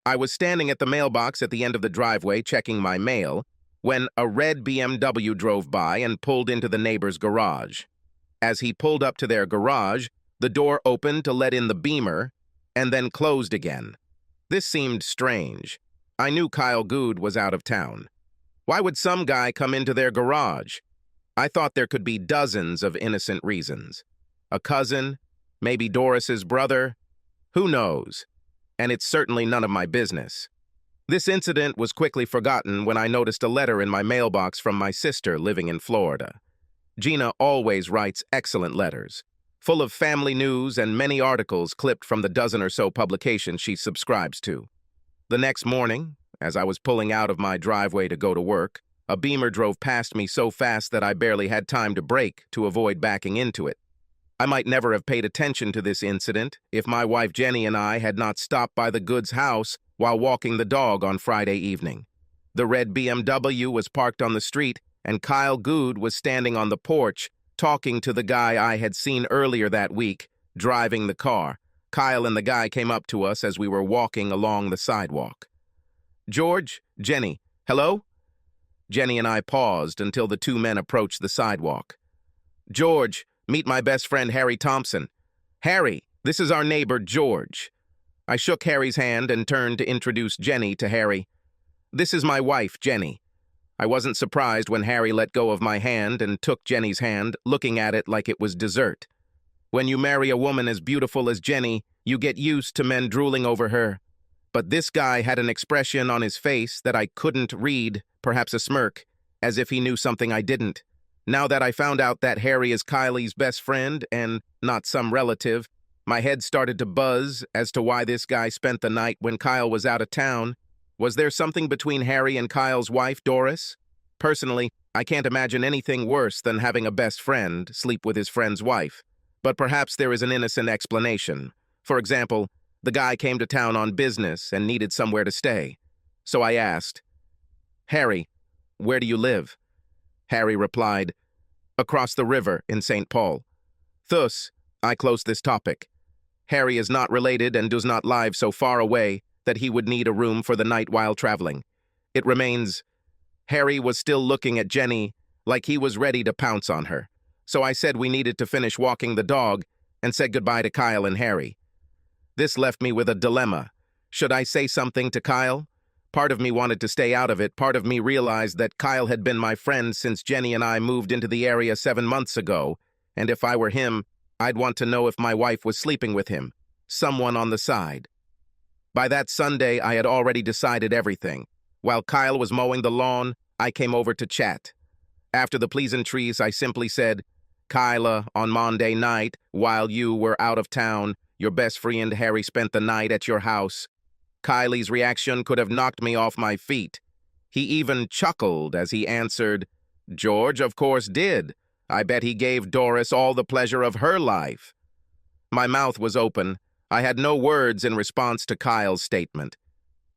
I was standing at the mailbox at the end of the driveway checking my mail when a red BMW drove by and pulled into the neighbor's garage. As he pulled up to their garage, the door opened to let in the Beamer and then closed again. This seemed strange. I knew Kyle Good was out of town. Why would some guy come into their garage? I thought there could be dozens of innocent reasons. A cousin, maybe Doris's brother, who knows? And it's certainly none of my business. This incident was quickly forgotten when I noticed a letter in my mailbox from my sister living in Florida. Gina always writes excellent letters, full of family news and many articles clipped from the dozen or so publications she subscribes to. The next morning, as I was pulling out of my driveway to go to work, a Beamer drove past me so fast that I barely had time to brake to avoid backing into it. I might never have paid attention to this incident if my wife Jenny and I had not stopped by the Goods' house while walking the dog on Friday evening. The red BMW was parked on the street, and Kyle Good was standing on the porch talking to the guy I had seen earlier that week, driving the car. Kyle and the guy came up to us as we were walking along the sidewalk. "George, Jenny, hello?" Jenny and I paused until the two men approached the sidewalk. "George, meet my best friend Harry Thompson. Harry, this is our neighbor George." I shook Harry's hand and turned to introduce Jenny to Harry. "This is my wife, Jenny." I wasn't surprised when Harry let go of my hand and took Jenny's hand, looking at it like it was dessert. When you marry a woman as beautiful as Jenny, you get used to men drooling over her. But this guy had an expression on his face that I couldn't read, perhaps a smirk, as if he knew something I didn't. Now that I found out that Harry is Kylie's best friend and not some relative, my head started to buzz as to why this guy spent the night when Kyle was out of town. Was there something between Harry and Kyle's wife, Doris? Personally, I can't imagine anything worse than having a best friend sleep with his friend's wife. But perhaps there is an innocent explanation. For example, the guy came to town on business and needed somewhere to stay. So I asked, "Harry, where do you live?" Harry replied, "Across the river in St. Paul." Thus, I close this topic. Harry is not related and does not live so far away that he would need a room for the night while traveling. It remains, Harry was still looking at Jenny like he was ready to pounce on her. So I said we needed to finish walking the dog and said goodbye to Kyle and Harry. This left me with a dilemma. Should I say something to Kyle? Part of me wanted to stay out of it. Part of me realized that Kyle had been my friend since Jenny and I moved into the area 7 months ago, and if I were him, I'd want to know if my wife was sleeping with him, someone on the side. By that Sunday, I had already decided everything. While Kyle was mowing the lawn, I came over to chat. After the pleasantries, I simply said, "Kyla, on Monday night, while you were out of town, your best friend Harry spent the night at your house." Kylie's reaction could have knocked me off my feet. He even chuckled as he answered, "George, of course, did. I bet he gave Doris all the pleasure of her life." My mouth was open. I had no words in response to Kyle's statement.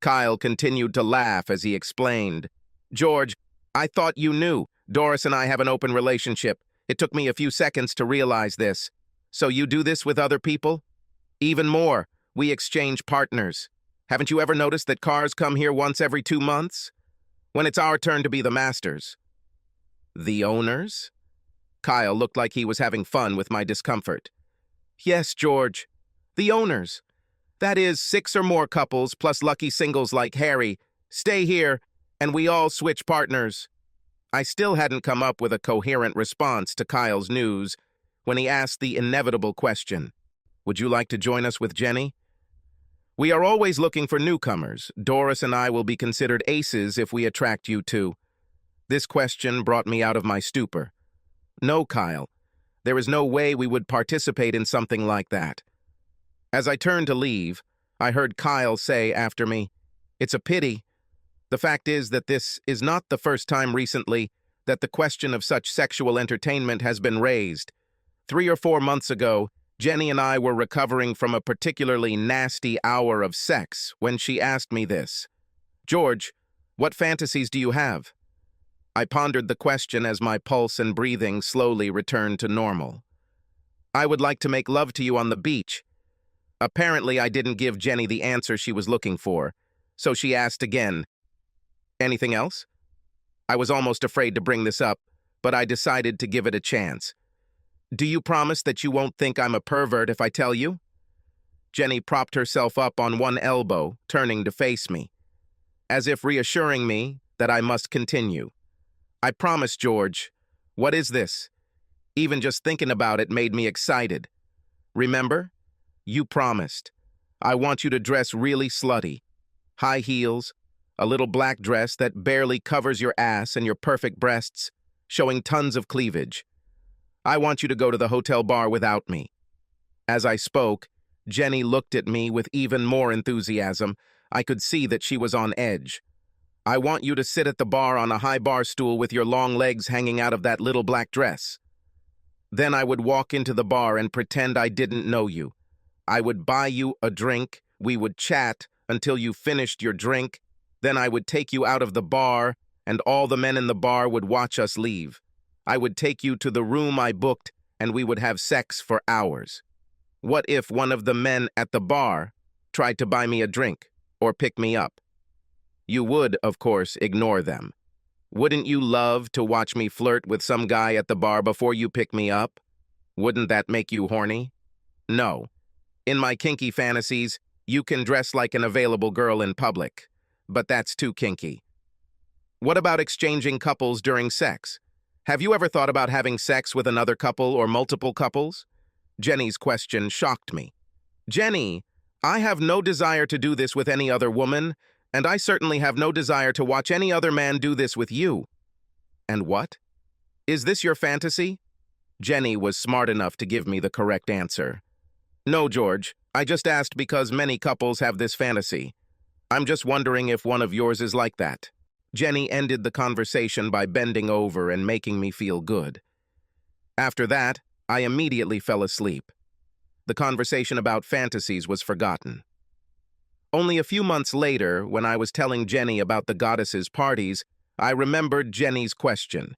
Kyle continued to laugh as he explained, "George, I thought you knew. Doris and I have an open relationship. It took me a few seconds to realize this. So you do this with other people?" "Even more, we exchange partners. Haven't you ever noticed that cars come here once every 2 months? When it's our turn to be the masters." "The owners?" Kyle looked like he was having fun with my discomfort. "Yes, George. The owners. That is, 6 or more couples, plus lucky singles like Harry, stay here, and we all switch partners." I still hadn't come up with a coherent response to Kyle's news when he asked the inevitable question, "Would you like to join us with Jenny?" "We are always looking for newcomers. Doris and I will be considered aces if we attract you two." This question brought me out of my stupor. "No, Kyle. There is no way we would participate in something like that." As I turned to leave, I heard Kyle say after me, "It's a pity. The fact is that this is not the first time recently that the question of such sexual entertainment has been raised. 3 or 4 months ago, Jenny and I were recovering from a particularly nasty hour of sex when she asked me this, 'George, what fantasies do you have?' I pondered the question as my pulse and breathing slowly returned to normal. "I would like to make love to you on the beach." Apparently, I didn't give Jenny the answer she was looking for. So she asked again, "Anything else?" I was almost afraid to bring this up, but I decided to give it a chance. "Do you promise that you won't think I'm a pervert if I tell you?" Jenny propped herself up on one elbow, turning to face me, as if reassuring me that I must continue. "I promise, George. What is this?" Even just thinking about it made me excited. "Remember? You promised. I want you to dress really slutty. High heels, a little black dress that barely covers your ass and your perfect breasts, showing tons of cleavage. I want you to go to the hotel bar without me." As I spoke, Jenny looked at me with even more enthusiasm. I could see that she was on edge. "I want you to sit at the bar on a high bar stool with your long legs hanging out of that little black dress. Then I would walk into the bar and pretend I didn't know you. I would buy you a drink, we would chat until you finished your drink, then I would take you out of the bar, and all the men in the bar would watch us leave. I would take you to the room I booked, and we would have sex for hours. What if one of the men at the bar tried to buy me a drink or pick me up? You would, of course, ignore them. Wouldn't you love to watch me flirt with some guy at the bar before you pick me up? Wouldn't that make you horny? No. In my kinky fantasies, you can dress like an available girl in public, but that's too kinky. What about exchanging couples during sex? Have you ever thought about having sex with another couple or multiple couples?" Jenny's question shocked me. "Jenny, I have no desire to do this with any other woman, and I certainly have no desire to watch any other man do this with you." "And what? Is this your fantasy?" Jenny was smart enough to give me the correct answer. "No, George, I just asked because many couples have this fantasy. I'm just wondering if one of yours is like that." Jenny ended the conversation by bending over and making me feel good. After that, I immediately fell asleep. The conversation about fantasies was forgotten. Only a few months later, when I was telling Jenny about the goddess's parties, I remembered Jenny's question.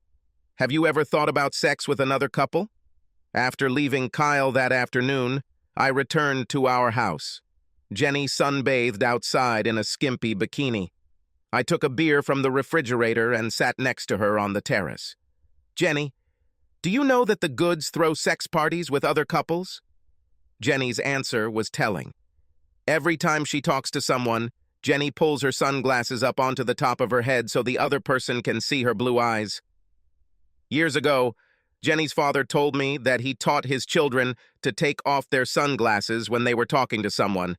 "Have you ever thought about sex with another couple?" After leaving Kyle that afternoon, I returned to our house. Jenny sunbathed outside in a skimpy bikini. I took a beer from the refrigerator and sat next to her on the terrace. "Jenny, do you know that the Goods throw sex parties with other couples?" Jenny's answer was telling. Every time she talks to someone, Jenny pulls her sunglasses up onto the top of her head so the other person can see her blue eyes. Years ago, Jenny's father told me that he taught his children to take off their sunglasses when they were talking to someone.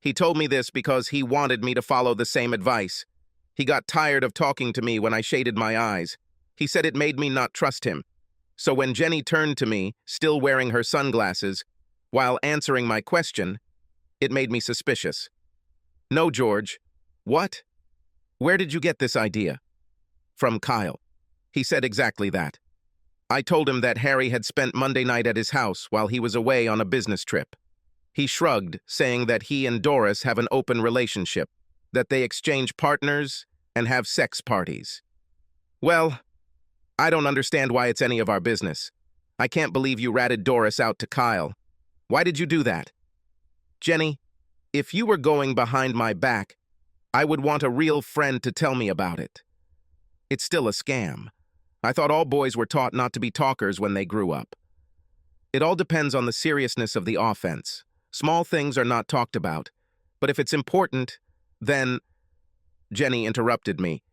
He told me this because he wanted me to follow the same advice. He got tired of talking to me when I shaded my eyes. He said it made me not trust him. So when Jenny turned to me, still wearing her sunglasses, while answering my question, it made me suspicious. "No, George." "What? Where did you get this idea?" "From Kyle. He said exactly that. I told him that Harry had spent Monday night at his house while he was away on a business trip. He shrugged, saying that he and Doris have an open relationship, that they exchange partners and have sex parties. Well, I don't understand why it's any of our business. I can't believe you ratted Doris out to Kyle. Why did you do that?" "Jenny, if you were going behind my back, I would want a real friend to tell me about it. It's still a scam. I thought all boys were taught not to be talkers when they grew up. It all depends on the seriousness of the offense. Small things are not talked about, but if it's important, then—" Jenny interrupted me.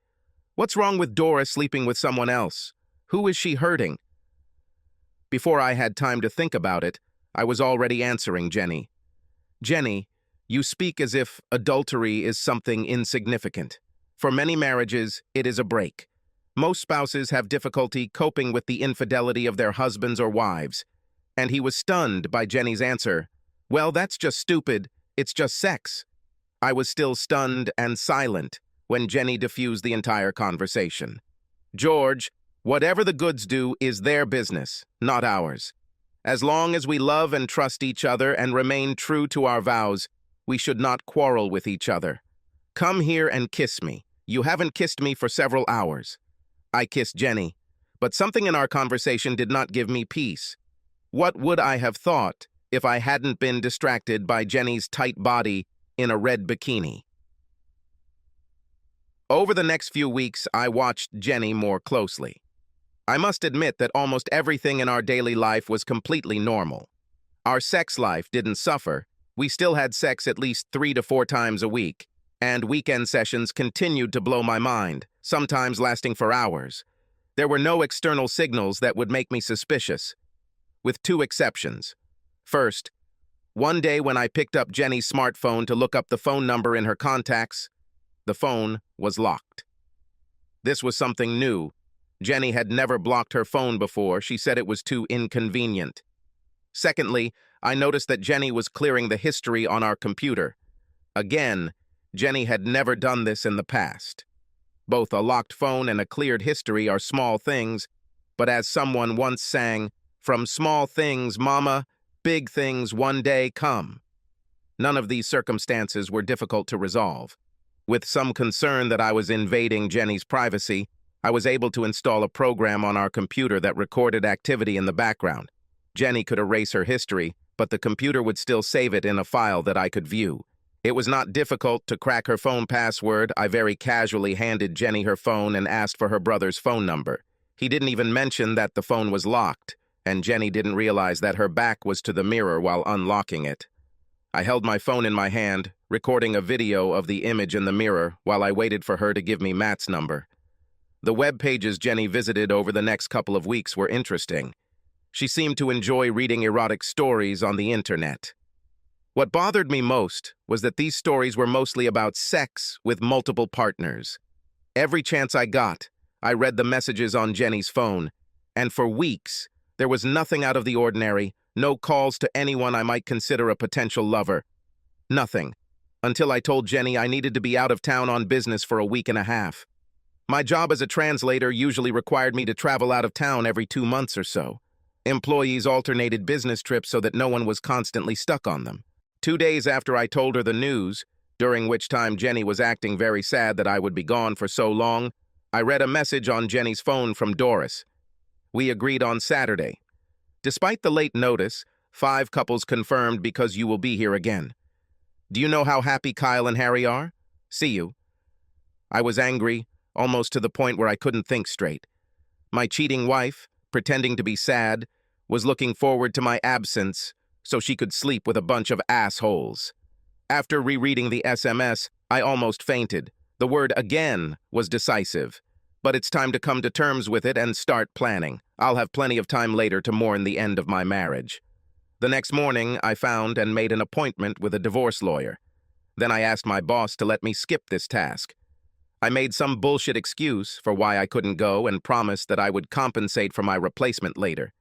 "What's wrong with Doris sleeping with someone else? Who is she hurting?" Before I had time to think about it, I was already answering Jenny. "Jenny, you speak as if adultery is something insignificant. For many marriages, it is a break. Most spouses have difficulty coping with the infidelity of their husbands or wives." And he was stunned by Jenny's answer. "Well, that's just stupid. It's just sex." I was still stunned and silent when Jenny diffused the entire conversation. "George, whatever the Goods do is their business, not ours. As long as we love and trust each other and remain true to our vows, we should not quarrel with each other. Come here and kiss me. You haven't kissed me for several hours." I kissed Jenny, but something in our conversation did not give me peace. What would I have thought if I hadn't been distracted by Jenny's tight body in a red bikini? Over the next few weeks, I watched Jenny more closely. I must admit that almost everything in our daily life was completely normal. Our sex life didn't suffer. We still had sex at least 3 to 4 times a week, and weekend sessions continued to blow my mind, sometimes lasting for hours. There were no external signals that would make me suspicious, with 2 exceptions. First, one day when I picked up Jenny's smartphone to look up the phone number in her contacts, the phone was locked. This was something new. Jenny had never blocked her phone before. She said it was too inconvenient. Secondly, I noticed that Jenny was clearing the history on our computer. Again, Jenny had never done this in the past. Both a locked phone and a cleared history are small things, but as someone once sang, "From small things, mama, big things one day come." None of these circumstances were difficult to resolve. With some concern that I was invading Jenny's privacy, I was able to install a program on our computer that recorded activity in the background. Jenny could erase her history, but the computer would still save it in a file that I could view. It was not difficult to crack her phone password. I very casually handed Jenny her phone and asked for her brother's phone number. He didn't even mention that the phone was locked, and Jenny didn't realize that her back was to the mirror while unlocking it. I held my phone in my hand, recording a video of the image in the mirror while I waited for her to give me Matt's number. The web pages Jenny visited over the next couple of weeks were interesting. She seemed to enjoy reading erotic stories on the internet. What bothered me most was that these stories were mostly about sex with multiple partners. Every chance I got, I read the messages on Jenny's phone, and for weeks, there was nothing out of the ordinary, no calls to anyone I might consider a potential lover. Nothing, until I told Jenny I needed to be out of town on business for a week and a half. My job as a translator usually required me to travel out of town every 2 months or so. Employees alternated business trips so that no one was constantly stuck on them. 2 days after I told her the news, during which time Jenny was acting very sad that I would be gone for so long, I read a message on Jenny's phone from Doris. We agreed on Saturday. Despite the late notice, 5 couples confirmed because you will be here again. Do you know how happy Kyle and Harry are? See you. I was angry, almost to the point where I couldn't think straight. My cheating wife, pretending to be sad, was looking forward to my absence so she could sleep with a bunch of assholes. After rereading the SMS, I almost fainted. The word again was decisive. But it's time to come to terms with it and start planning. I'll have plenty of time later to mourn the end of my marriage. The next morning, I found and made an appointment with a divorce lawyer. Then I asked my boss to let me skip this task. I made some bullshit excuse for why I couldn't go and promised that I would compensate for my replacement later.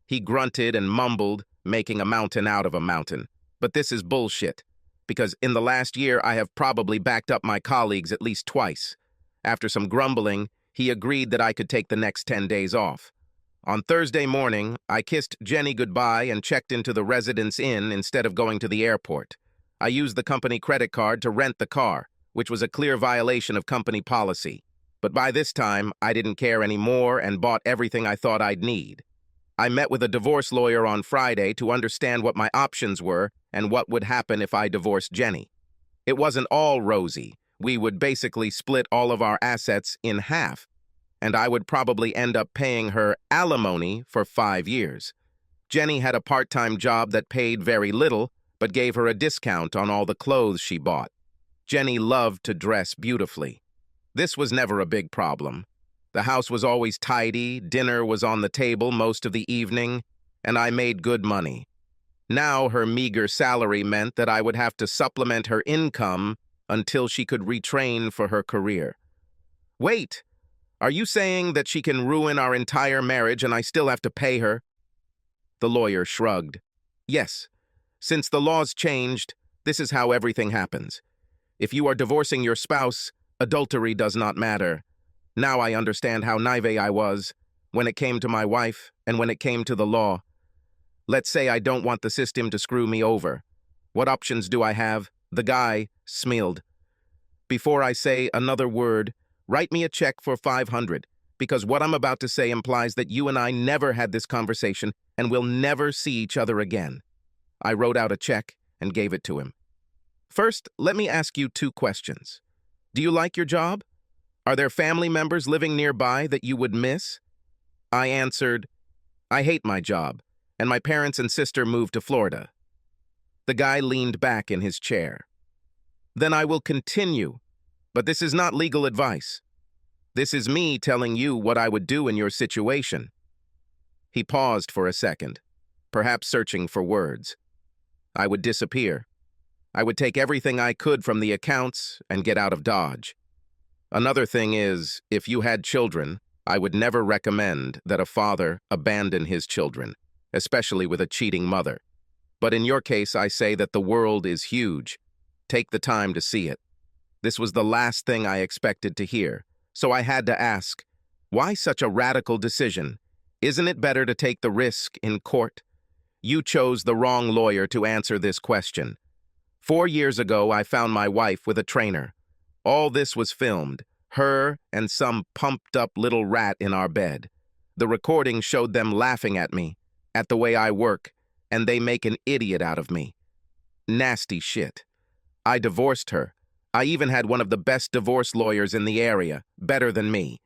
He grunted and mumbled, making a mountain out of a mountain. But this is bullshit, because in the last year I have probably backed up my colleagues at least twice. After some grumbling, he agreed that I could take the next 10 days off. On Thursday morning, I kissed Jenny goodbye and checked into the Residence Inn instead of going to the airport. I used the company credit card to rent the car, which was a clear violation of company policy. But by this time, I didn't care anymore and bought everything I thought I'd need. I met with a divorce lawyer on Friday to understand what my options were and what would happen if I divorced Jenny. It wasn't all rosy. We would basically split all of our assets in half, and I would probably end up paying her alimony for 5 years. Jenny had a part-time job that paid very little, but gave her a discount on all the clothes she bought. Jenny loved to dress beautifully. This was never a big problem. The house was always tidy, dinner was on the table most of the evening, and I made good money. Now her meager salary meant that I would have to supplement her income until she could retrain for her career. Wait, are you saying that she can ruin our entire marriage and I still have to pay her? The lawyer shrugged. Yes, since the laws changed, this is how everything happens. If you are divorcing your spouse, adultery does not matter. Now I understand how naive I was when it came to my wife and when it came to the law. Let's say I don't want the system to screw me over. What options do I have? The guy smiled. Before I say another word, write me a check for $500, because what I'm about to say implies that you and I never had this conversation and will never see each other again. I wrote out a check and gave it to him. First, let me ask you 2 questions. Do you like your job? Are there family members living nearby that you would miss? I answered, I hate my job, and my parents and sister moved to Florida. The guy leaned back in his chair. Then I will continue, but this is not legal advice. This is me telling you what I would do in your situation. He paused for a second, perhaps searching for words. I would disappear. I would take everything I could from the accounts and get out of Dodge. Another thing is, if you had children, I would never recommend that a father abandon his children, especially with a cheating mother. But in your case, I say that the world is huge. Take the time to see it. This was the last thing I expected to hear, so I had to ask, why such a radical decision? Isn't it better to take the risk in court? You chose the wrong lawyer to answer this question. 4 years ago, I found my wife with a trainer. All this was filmed, her and some pumped-up little rat in our bed. The recording showed them laughing at me, at the way I work, and they make an idiot out of me. Nasty shit. I divorced her. I even had one of the best divorce lawyers in the area, better than me.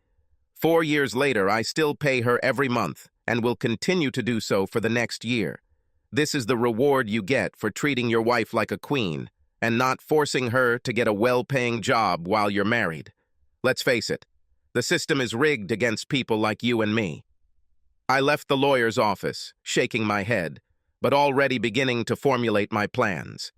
4 years later, I still pay her every month and will continue to do so for the next year. This is the reward you get for treating your wife like a queen and not forcing her to get a well-paying job while you're married. Let's face it, the system is rigged against people like you and me. I left the lawyer's office, shaking my head, but already beginning to formulate my plans.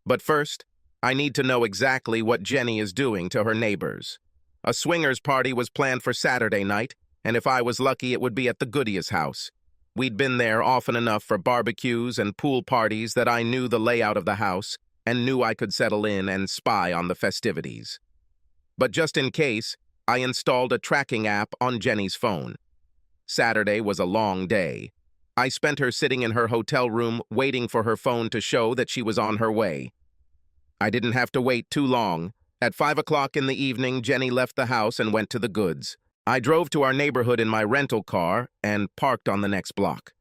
But first, I need to know exactly what Jenny is doing to her neighbors. A swingers party was planned for Saturday night, and if I was lucky, it would be at the Goodies house. We'd been there often enough for barbecues and pool parties that I knew the layout of the house and knew I could settle in and spy on the festivities. But just in case, I installed a tracking app on Jenny's phone. Saturday was a long day. I spent her sitting in her hotel room waiting for her phone to show that she was on her way. I didn't have to wait too long. At 5 o'clock in the evening, Jenny left the house and went to the Goods. I drove to our neighborhood in my rental car and parked on the next block.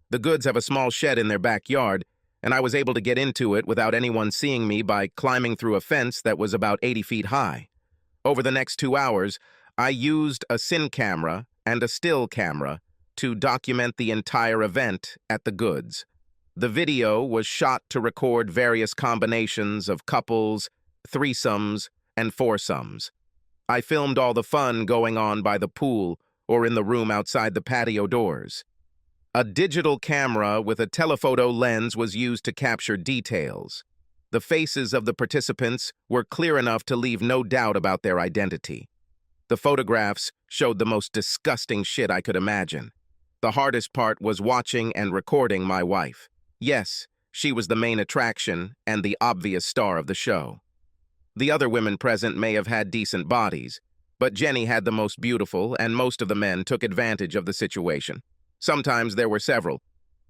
The Goods have a small shed in their backyard, and I was able to get into it without anyone seeing me by climbing through a fence that was about 80 feet high. Over the next 2 hours, I used a cine camera and a still camera to document the entire event at the Goods. The video was shot to record various combinations of couples, threesomes, and foursomes. I filmed all the fun going on by the pool or in the room outside the patio doors. A digital camera with a telephoto lens was used to capture details. The faces of the participants were clear enough to leave no doubt about their identity. The photographs showed the most disgusting shit I could imagine. The hardest part was watching and recording my wife. Yes, she was the main attraction and the obvious star of the show. The other women present may have had decent bodies, but Jenny had the most beautiful, and most of the men took advantage of the situation. Sometimes there were several.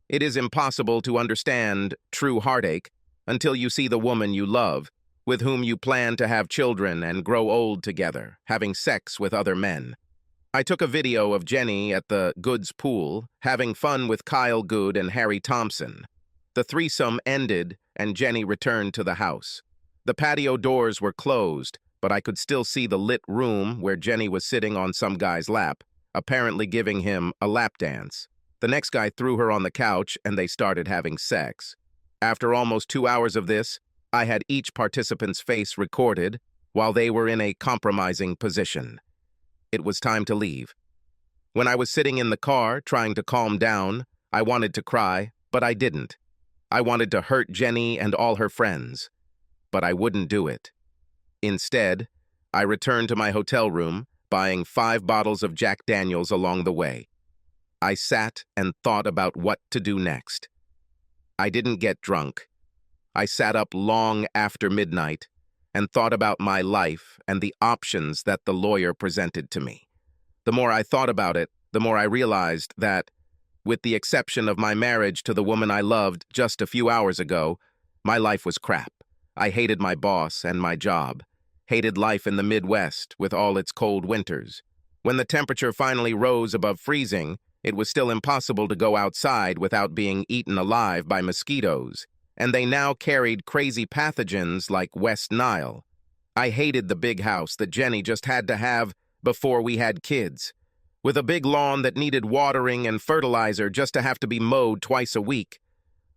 It is impossible to understand true heartache until you see the woman you love, with whom you plan to have children and grow old together, having sex with other men. I took a video of Jenny at the Goods pool, having fun with Kyle Good and Harry Thompson. The threesome ended, and Jenny returned to the house. The patio doors were closed, but I could still see the lit room where Jenny was sitting on some guy's lap, apparently giving him a lap dance. The next guy threw her on the couch, and they started having sex. After almost 2 hours of this, I had each participant's face recorded while they were in a compromising position. It was time to leave. When I was sitting in the car, trying to calm down, I wanted to cry, but I didn't. I wanted to hurt Jenny and all her friends, but I wouldn't do it. Instead, I returned to my hotel room, buying 5 bottles of Jack Daniels along the way. I sat and thought about what to do next. I didn't get drunk. I sat up long after midnight and thought about my life and the options that the lawyer presented to me. The more I thought about it, the more I realized that, with the exception of my marriage to the woman I loved just a few hours ago, my life was crap. I hated my boss and my job, hated life in the Midwest with all its cold winters. When the temperature finally rose above freezing, it was still impossible to go outside without being eaten alive by mosquitoes, and they now carried crazy pathogens like West Nile. I hated the big house that Jenny just had to have before we had kids, with a big lawn that needed watering and fertilizer just to have to be mowed twice a week.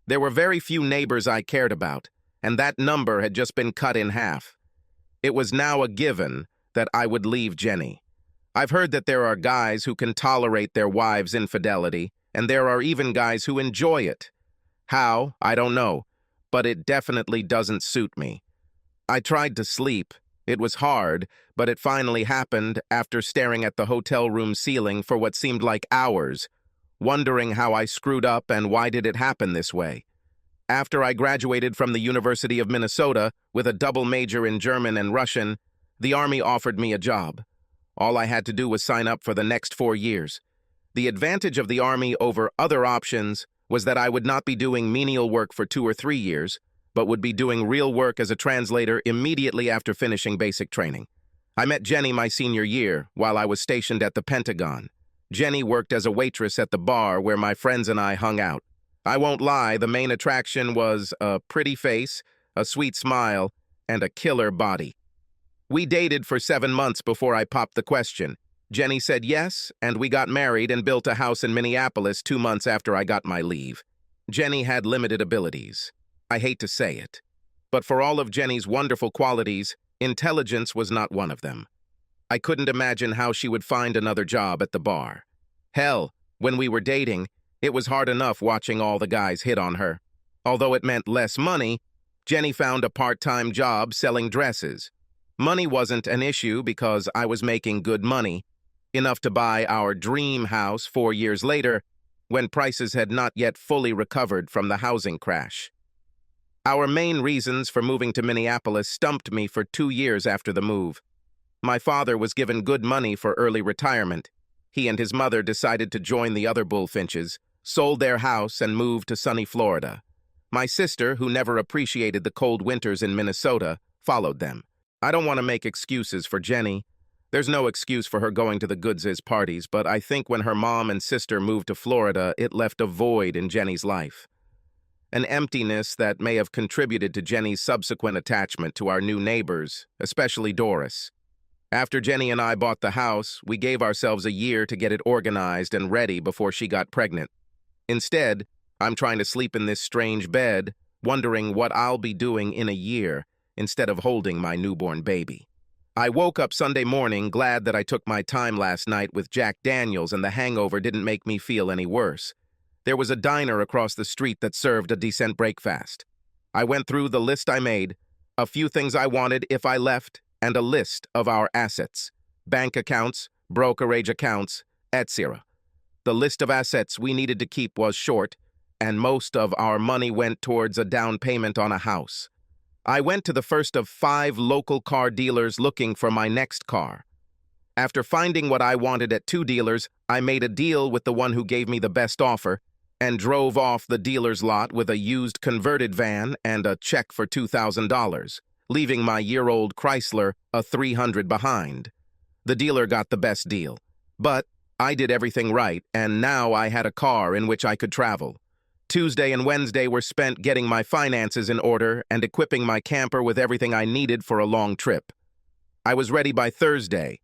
There were very few neighbors I cared about, and that number had just been cut in half. It was now a given that I would leave Jenny. I've heard that there are guys who can tolerate their wives' infidelity, and there are even guys who enjoy it. How, I don't know, but it definitely doesn't suit me. I tried to sleep. It was hard, but it finally happened after staring at the hotel room ceiling for what seemed like hours, wondering how I screwed up and why did it happen this way. After I graduated from the University of Minnesota with a double major in German and Russian, the Army offered me a job. All I had to do was sign up for the next 4 years. The advantage of the Army over other options was that I would not be doing menial work for 2 or 3 years, but would be doing real work as a translator immediately after finishing basic training. I met Jenny my senior year while I was stationed at the Pentagon. Jenny worked as a waitress at the bar where my friends and I hung out. I won't lie, the main attraction was a pretty face, a sweet smile, and a killer body. We dated for 7 months before I popped the question. Jenny said yes, and we got married and built a house in Minneapolis 2 months after I got my leave. Jenny had limited abilities. I hate to say it, but for all of Jenny's wonderful qualities, intelligence was not one of them. I couldn't imagine how she would find another job at the bar. Hell, when we were dating, it was hard enough watching all the guys hit on her. Although it meant less money, Jenny found a part-time job selling dresses. Money wasn't an issue because I was making good money, enough to buy our dream house 4 years later, when prices had not yet fully recovered from the housing crash. Our main reasons for moving to Minneapolis stumped me for 2 years after the move. My father was given good money for early retirement. He and his mother decided to join the other Bullfinches, sold their house, and moved to sunny Florida. My sister, who never appreciated the cold winters in Minnesota, followed them. I don't want to make excuses for Jenny. There's no excuse for her going to the Goodses parties, but I think when her mom and sister moved to Florida, it left a void in Jenny's life. An emptiness that may have contributed to Jenny's subsequent attachment to our new neighbors, especially Doris. After Jenny and I bought the house, we gave ourselves a year to get it organized and ready before she got pregnant. Instead, I'm trying to sleep in this strange bed, wondering what I'll be doing in a year instead of holding my newborn baby. I woke up Sunday morning glad that I took my time last night with Jack Daniels and the hangover didn't make me feel any worse. There was a diner across the street that served a decent breakfast. I went through the list I made, a few things I wanted if I left, and a list of our assets, bank accounts, brokerage accounts, etc. The list of assets we needed to keep was short, and most of our money went towards a down payment on a house. I went to the first of 5 local car dealers looking for my next car. After finding what I wanted at 2 dealers, I made a deal with the one who gave me the best offer and drove off the dealer's lot with a used converted van and a check for $2,000, leaving my year-old Chrysler a $300 behind. The dealer got the best deal, but I did everything right, and now I had a car in which I could travel. Tuesday and Wednesday were spent getting my finances in order and equipping my camper with everything I needed for a long trip. I was ready by Thursday,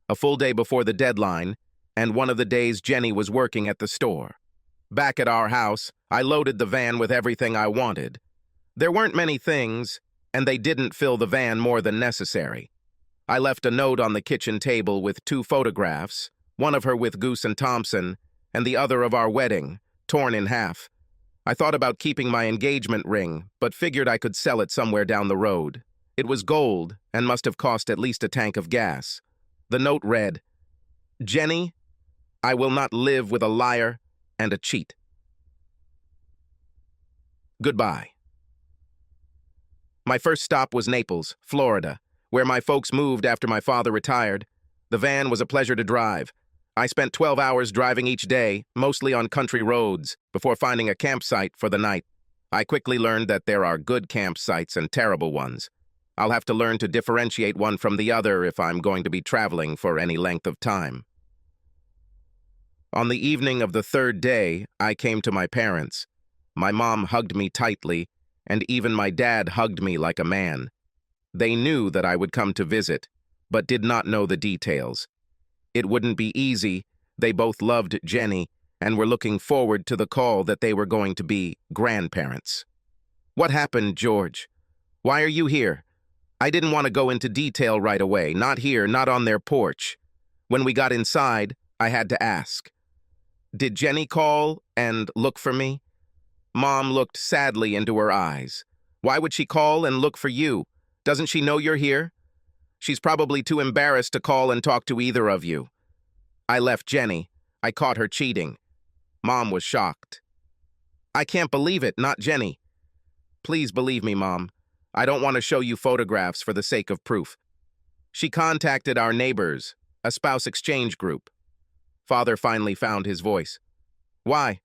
a full day before the deadline, and one of the days Jenny was working at the store. Back at our house, I loaded the van with everything I wanted. There weren't many things, and they didn't fill the van more than necessary. I left a note on the kitchen table with 2 photographs, one of her with Goose and Thompson, and the other of our wedding, torn in half. I thought about keeping my engagement ring, but figured I could sell it somewhere down the road. It was gold and must have cost at least a tank of gas. The note read, "Jenny, I will not live with a liar and a cheat. Goodbye." My first stop was Naples, Florida, where my folks moved after my father retired. The van was a pleasure to drive. I spent 12 hours driving each day, mostly on country roads, before finding a campsite for the night. I quickly learned that there are good campsites and terrible ones. I'll have to learn to differentiate one from the other if I'm going to be traveling for any length of time. On the evening of the 3rd day, I came to my parents. My mom hugged me tightly, and even my dad hugged me like a man. They knew that I would come to visit, but did not know the details. It wouldn't be easy. They both loved Jenny and were looking forward to the call that they were going to be grandparents. What happened, George? Why are you here? I didn't want to go into detail right away. Not here, not on their porch. When we got inside, I had to ask. Did Jenny call and look for me? Mom looked sadly into her eyes. Why would she call and look for you? Doesn't she know you're here? She's probably too embarrassed to call and talk to either of you. I left Jenny. I caught her cheating. Mom was shocked. I can't believe it, not Jenny. Please believe me, Mom. I don't want to show you photographs for the sake of proof. She contacted our neighbors, a spouse exchange group. Father finally found his voice. Why?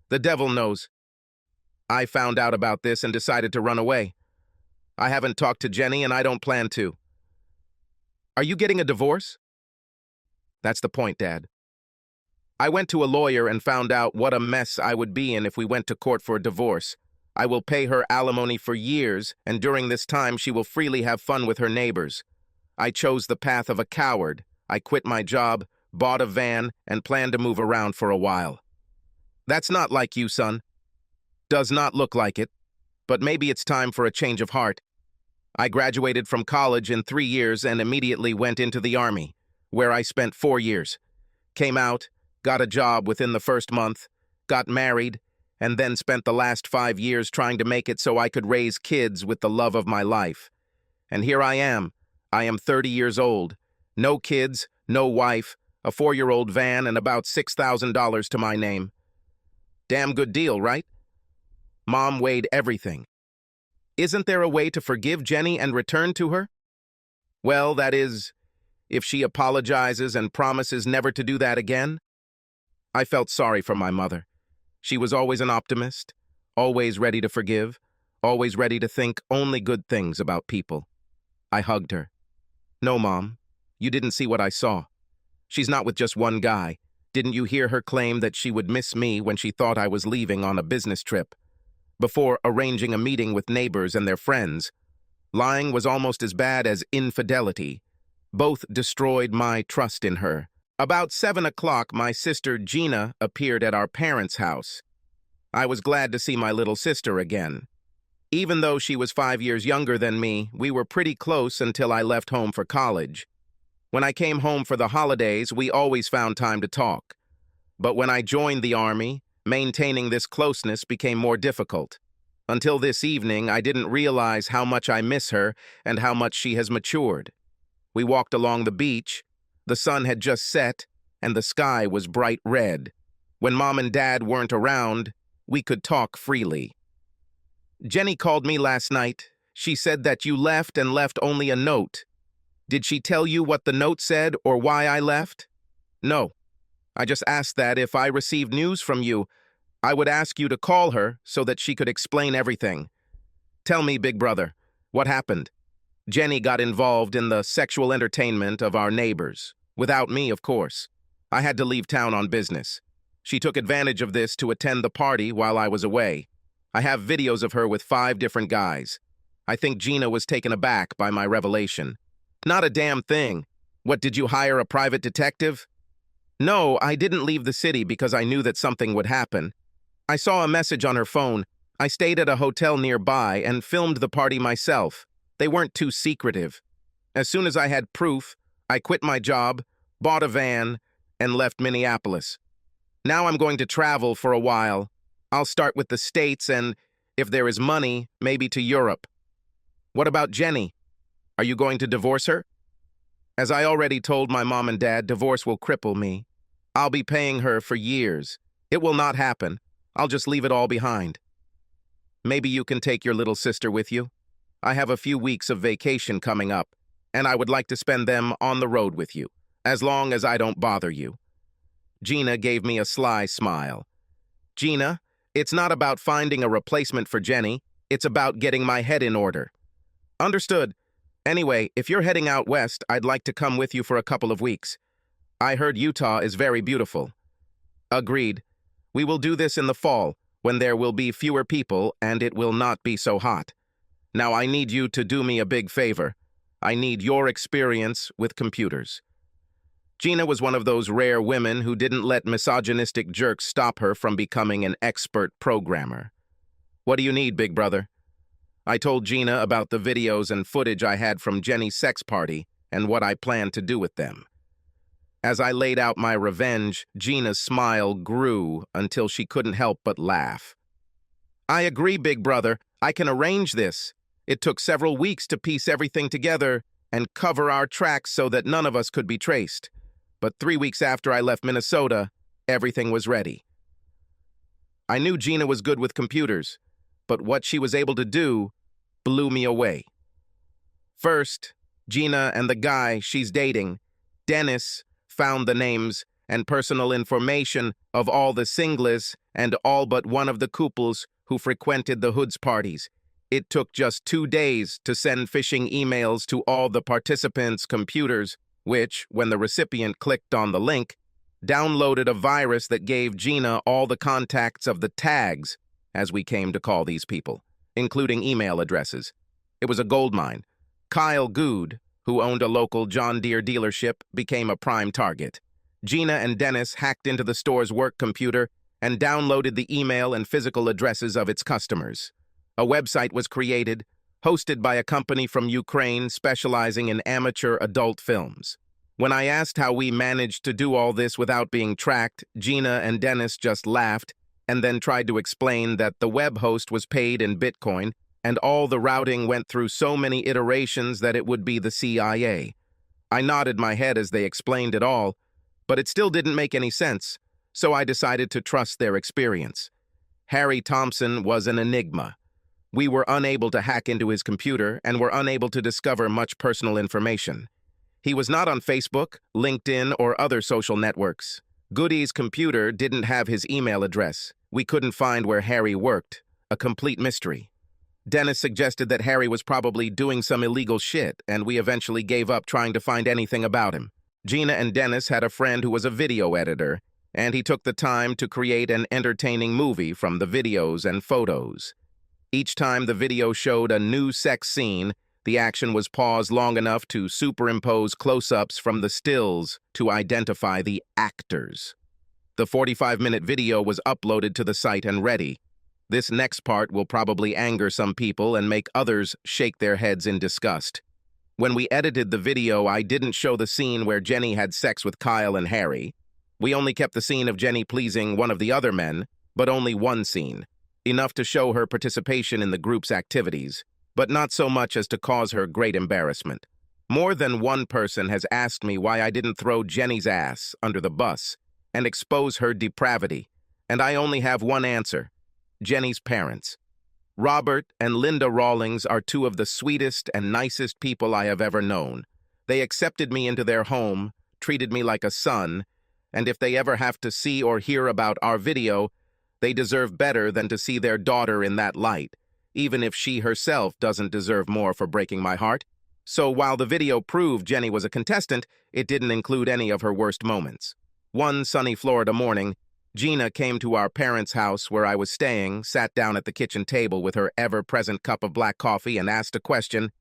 The devil knows. I found out about this and decided to run away. I haven't talked to Jenny and I don't plan to. Are you getting a divorce? That's the point, Dad. I went to a lawyer and found out what a mess I would be in if we went to court for a divorce. I will pay her alimony for years, and during this time she will freely have fun with her neighbors. I chose the path of a coward. I quit my job, bought a van, and planned to move around for a while. That's not like you, son. Does not look like it, but maybe it's time for a change of heart. I graduated from college in 3 years and immediately went into the Army, where I spent 4 years. Came out, got a job within the first month, got married, and then spent the last 5 years trying to make it so I could raise kids with the love of my life. And here I am. I am 30 years old. No kids, no wife, a 4-year-old van, and about $6,000 to my name. Damn good deal, right? Mom weighed everything. Isn't there a way to forgive Jenny and return to her? Well, that is, if she apologizes and promises never to do that again. I felt sorry for my mother. She was always an optimist, always ready to forgive, always ready to think only good things about people. I hugged her. No, Mom, you didn't see what I saw. She's not with just one guy. Didn't you hear her claim that she would miss me when she thought I was leaving on a business trip? Before arranging a meeting with neighbors and their friends, lying was almost as bad as infidelity. Both destroyed my trust in her. About 7 o'clock, my sister Gina appeared at our parents' house. I was glad to see my little sister again. Even though she was 5 years younger than me, we were pretty close until I left home for college. When I came home for the holidays, we always found time to talk. But when I joined the Army, maintaining this closeness became more difficult. Until this evening, I didn't realize how much I miss her and how much she has matured. We walked along the beach. The sun had just set, and the sky was bright red. When Mom and Dad weren't around, we could talk freely. Jenny called me last night. She said that you left and left only a note. Did she tell you what the note said or why I left? No. I just asked that if I received news from you, I would ask you to call her so that she could explain everything. Tell me, big brother, what happened? Jenny got involved in the sexual entertainment of our neighbors. Without me, of course. I had to leave town on business. She took advantage of this to attend the party while I was away. I have videos of her with 5 different guys. I think Gina was taken aback by my revelation. Not a damn thing. What, did you hire a private detective? No, I didn't leave the city because I knew that something would happen. I saw a message on her phone. I stayed at a hotel nearby and filmed the party myself. They weren't too secretive. As soon as I had proof, I quit my job, bought a van, and left Minneapolis. Now I'm going to travel for a while. I'll start with the States and, if there is money, maybe to Europe. What about Jenny? Are you going to divorce her? As I already told my mom and dad, divorce will cripple me. I'll be paying her for years. It will not happen. I'll just leave it all behind. Maybe you can take your little sister with you? I have a few weeks of vacation coming up, and I would like to spend them on the road with you, as long as I don't bother you. Gina gave me a sly smile. Gina, it's not about finding a replacement for Jenny. It's about getting my head in order. Understood. Anyway, if you're heading out west, I'd like to come with you for a couple of weeks. I heard Utah is very beautiful. Agreed. We will do this in the fall, when there will be fewer people and it will not be so hot. Now I need you to do me a big favor. I need your experience with computers. Gina was one of those rare women who didn't let misogynistic jerks stop her from becoming an expert programmer. What do you need, big brother? I told Gina about the videos and footage I had from Jenny's sex party and what I planned to do with them. As I laid out my revenge, Gina's smile grew until she couldn't help but laugh. I agree, big brother. I can arrange this. It took several weeks to piece everything together and cover our tracks so that none of us could be traced. But 3 weeks after I left Minnesota, everything was ready. I knew Gina was good with computers, but what she was able to do blew me away. First, Gina and the guy she's dating, Dennis, found the names and personal information of all the singles and all but one of the couples who frequented the Hoods parties. It took just 2 days to send phishing emails to all the participants' computers, which, when the recipient clicked on the link, downloaded a virus that gave Gina all the contacts of the tags, as we came to call these people, including email addresses. It was a goldmine. Kyle Good, who owned a local John Deere dealership, became a prime target. Gina and Dennis hacked into the store's work computer and downloaded the email and physical addresses of its customers. A website was created, hosted by a company from Ukraine specializing in amateur adult films. When I asked how we managed to do all this without being tracked, Gina and Dennis just laughed and then tried to explain that the web host was paid in Bitcoin and all the routing went through so many iterations that it would be the CIA. I nodded my head as they explained it all, but it still didn't make any sense, so I decided to trust their experience. Harry Thompson was an enigma. We were unable to hack into his computer and were unable to discover much personal information. He was not on Facebook, LinkedIn, or other social networks. Goody's computer didn't have his email address. We couldn't find where Harry worked. A complete mystery. Dennis suggested that Harry was probably doing some illegal shit, and we eventually gave up trying to find anything about him. Gina and Dennis had a friend who was a video editor, and he took the time to create an entertaining movie from the videos and photos. Each time the video showed a new sex scene, the action was paused long enough to superimpose close-ups from the stills to identify the actors. The 45-minute video was uploaded to the site and ready. This next part will probably anger some people and make others shake their heads in disgust. When we edited the video, I didn't show the scene where Jenny had sex with Kyle and Harry. We only kept the scene of Jenny pleasing one of the other men, but only one scene, enough to show her participation in the group's activities, but not so much as to cause her great embarrassment. More than one person has asked me why I didn't throw Jenny's ass under the bus and expose her depravity, and I only have one answer: Jenny's parents. Robert and Linda Rawlings are two of the sweetest and nicest people I have ever known. They accepted me into their home, treated me like a son, and if they ever have to see or hear about our video, they deserve better than to see their daughter in that light, even if she herself doesn't deserve more for breaking my heart. So while the video proved Jenny was a contestant, it didn't include any of her worst moments. One sunny Florida morning, Gina came to our parents' house where I was staying, sat down at the kitchen table with her ever-present cup of black coffee and asked a question.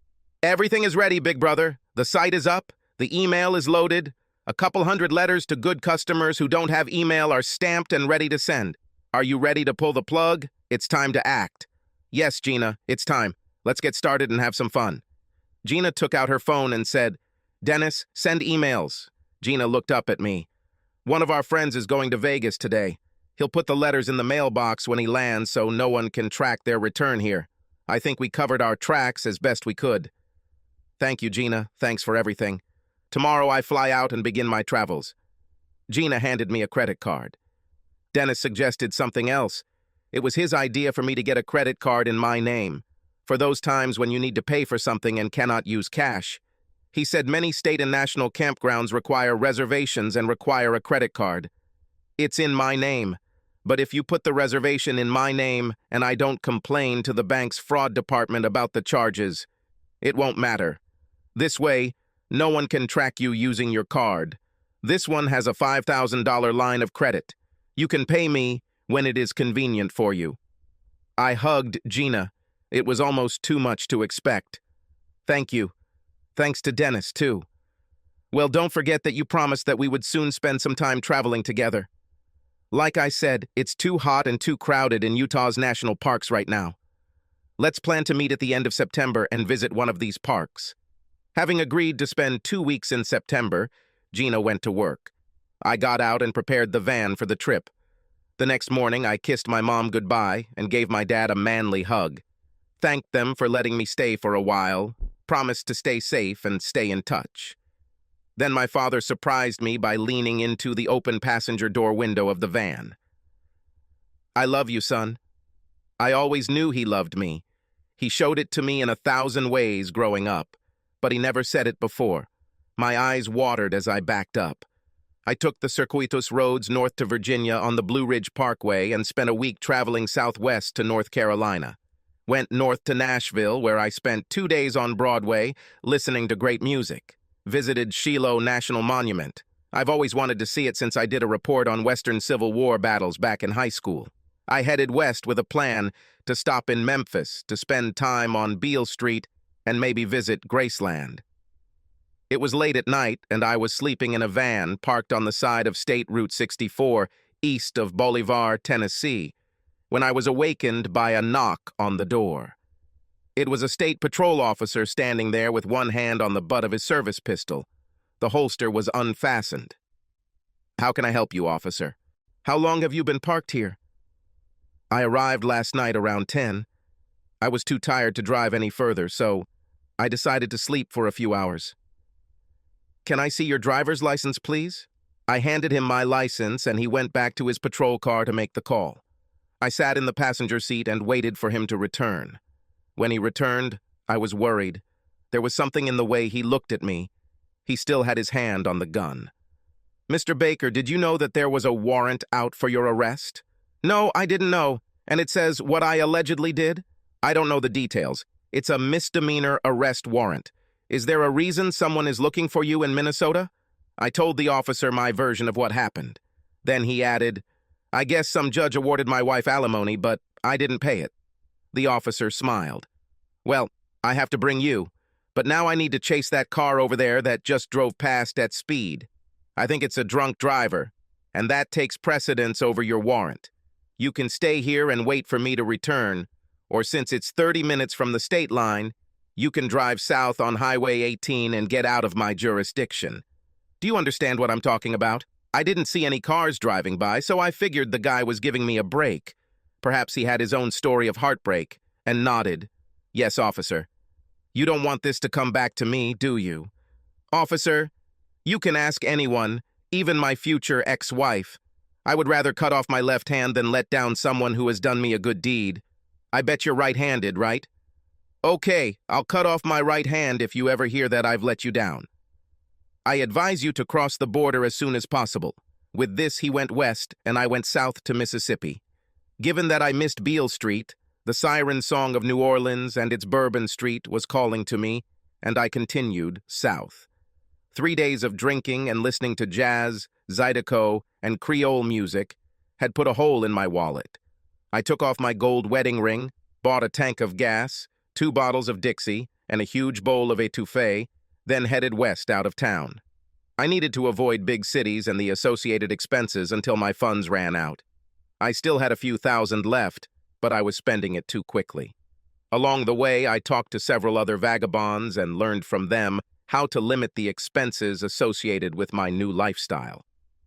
"Everything is ready, big brother. The site is up. The email is loaded. A couple hundred letters to good customers who don't have email are stamped and ready to send. Are you ready to pull the plug? It's time to act." "Yes, Gina, it's time. Let's get started and have some fun." Gina took out her phone and said, "Dennis, send emails." Gina looked up at me. "One of our friends is going to Vegas today. He'll put the letters in the mailbox when he lands so no one can track their return here. I think we covered our tracks as best we could." "Thank you, Gina. Thanks for everything. Tomorrow I fly out and begin my travels." Gina handed me a credit card. Dennis suggested something else. It was his idea for me to get a credit card in my name, for those times when you need to pay for something and cannot use cash. He said many state and national campgrounds require reservations and require a credit card. It's in my name, but if you put the reservation in my name and I don't complain to the bank's fraud department about the charges, it won't matter. This way, no one can track you using your card. This one has a $5,000 line of credit. You can pay me when it is convenient for you." I hugged Gina. It was almost too much to expect. Thank you. Thanks to Dennis, too. Well, don't forget that you promised that we would soon spend some time traveling together. Like I said, it's too hot and too crowded in Utah's national parks right now. Let's plan to meet at the end of September and visit one of these parks. Having agreed to spend 2 weeks in September, Gina went to work. I got out and prepared the van for the trip. The next morning, I kissed my mom goodbye and gave my dad a manly hug. Thanked them for letting me stay for a while, promised to stay safe and stay in touch. Then my father surprised me by leaning into the open passenger door window of the van. I love you, son. I always knew he loved me. He showed it to me in 1,000 ways growing up, but he never said it before. My eyes watered as I backed up. I took the circuitous roads north to Virginia on the Blue Ridge Parkway and spent a week traveling southwest to North Carolina. Went north to Nashville, where I spent 2 days on Broadway listening to great music. Visited Shiloh National Monument. I've always wanted to see it since I did a report on Western Civil War battles back in high school. I headed west with a plan to stop in Memphis, to spend time on Beale Street, and maybe visit Graceland. It was late at night, and I was sleeping in a van parked on the side of State Route 64, east of Bolivar, Tennessee, when I was awakened by a knock on the door. It was a state patrol officer standing there with one hand on the butt of his service pistol. The holster was unfastened. "How can I help you, officer? How long have you been parked here?" "I arrived last night around 10. I was too tired to drive any further, so I decided to sleep for a few hours." "Can I see your driver's license, please?" I handed him my license, and he went back to his patrol car to make the call. I sat in the passenger seat and waited for him to return. When he returned, I was worried. There was something in the way he looked at me. He still had his hand on the gun. "Mr. Baker, did you know that there was a warrant out for your arrest?" "No, I didn't know. And it says what I allegedly did?" "I don't know the details. It's a misdemeanor arrest warrant. Is there a reason someone is looking for you in Minnesota?" I told the officer my version of what happened. Then he added, "I guess some judge awarded my wife alimony, but I didn't pay it." The officer smiled. "Well, I have to bring you, but now I need to chase that car over there that just drove past at speed. I think it's a drunk driver, and that takes precedence over your warrant. You can stay here and wait for me to return, or since it's 30 minutes from the state line, you can drive south on Highway 18 and get out of my jurisdiction." Do you understand what I'm talking about? I didn't see any cars driving by, so I figured the guy was giving me a break. Perhaps he had his own story of heartbreak, and nodded. "Yes, officer. You don't want this to come back to me, do you?" "Officer, you can ask anyone, even my future ex-wife. I would rather cut off my left hand than let down someone who has done me a good deed. I bet you're right-handed, right?" "Okay, I'll cut off my right hand if you ever hear that I've let you down. I advise you to cross the border as soon as possible." With this, he went west, and I went south to Mississippi. Given that I missed Beale Street, the siren song of New Orleans and its Bourbon Street was calling to me, and I continued south. 3 days of drinking and listening to jazz, Zydeco, and Creole music had put a hole in my wallet. I took off my gold wedding ring, bought a tank of gas, 2 bottles of Dixie, and a huge bowl of etouffee, then headed west out of town. I needed to avoid big cities and the associated expenses until my funds ran out. I still had a few thousand left, but I was spending it too quickly. Along the way, I talked to several other vagabonds and learned from them how to limit the expenses associated with my new lifestyle.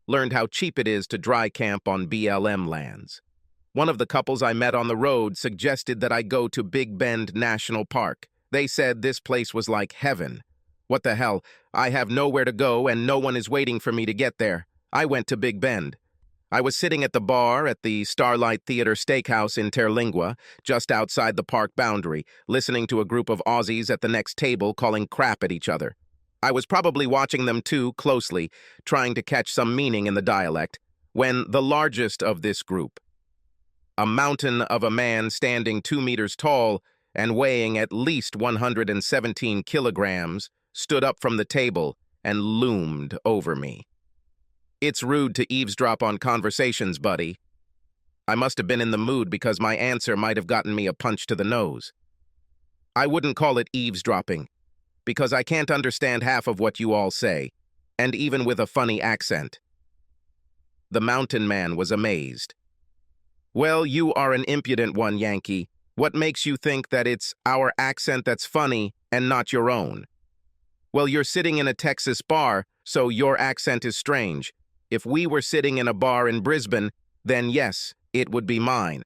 Learned how cheap it is to dry camp on BLM lands. One of the couples I met on the road suggested that I go to Big Bend National Park. They said this place was like heaven. What the hell? I have nowhere to go and no one is waiting for me to get there. I went to Big Bend. I was sitting at the bar at the Starlight Theater Steakhouse in Terlingua, just outside the park boundary, listening to a group of Aussies at the next table calling crap at each other. I was probably watching them too closely, trying to catch some meaning in the dialect, when the largest of this group, a mountain of a man standing 2 meters tall and weighing at least 117 kilograms, stood up from the table and loomed over me. "It's rude to eavesdrop on conversations, buddy." I must have been in the mood because my answer might have gotten me a punch to the nose. I wouldn't call it eavesdropping, because I can't understand half of what you all say, and even with a funny accent. The mountain man was amazed. Well, you are an impudent one, Yankee. What makes you think that it's our accent that's funny and not your own? Well, you're sitting in a Texas bar, so your accent is strange. If we were sitting in a bar in Brisbane, then yes, it would be mine.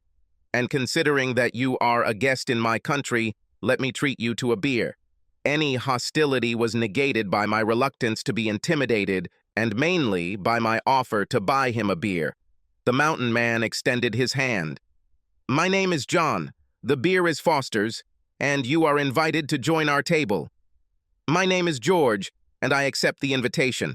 And considering that you are a guest in my country, let me treat you to a beer. Any hostility was negated by my reluctance to be intimidated, and mainly by my offer to buy him a beer. The mountain man extended his hand. My name is John. The beer is Foster's, and you are invited to join our table. My name is George, and I accept the invitation.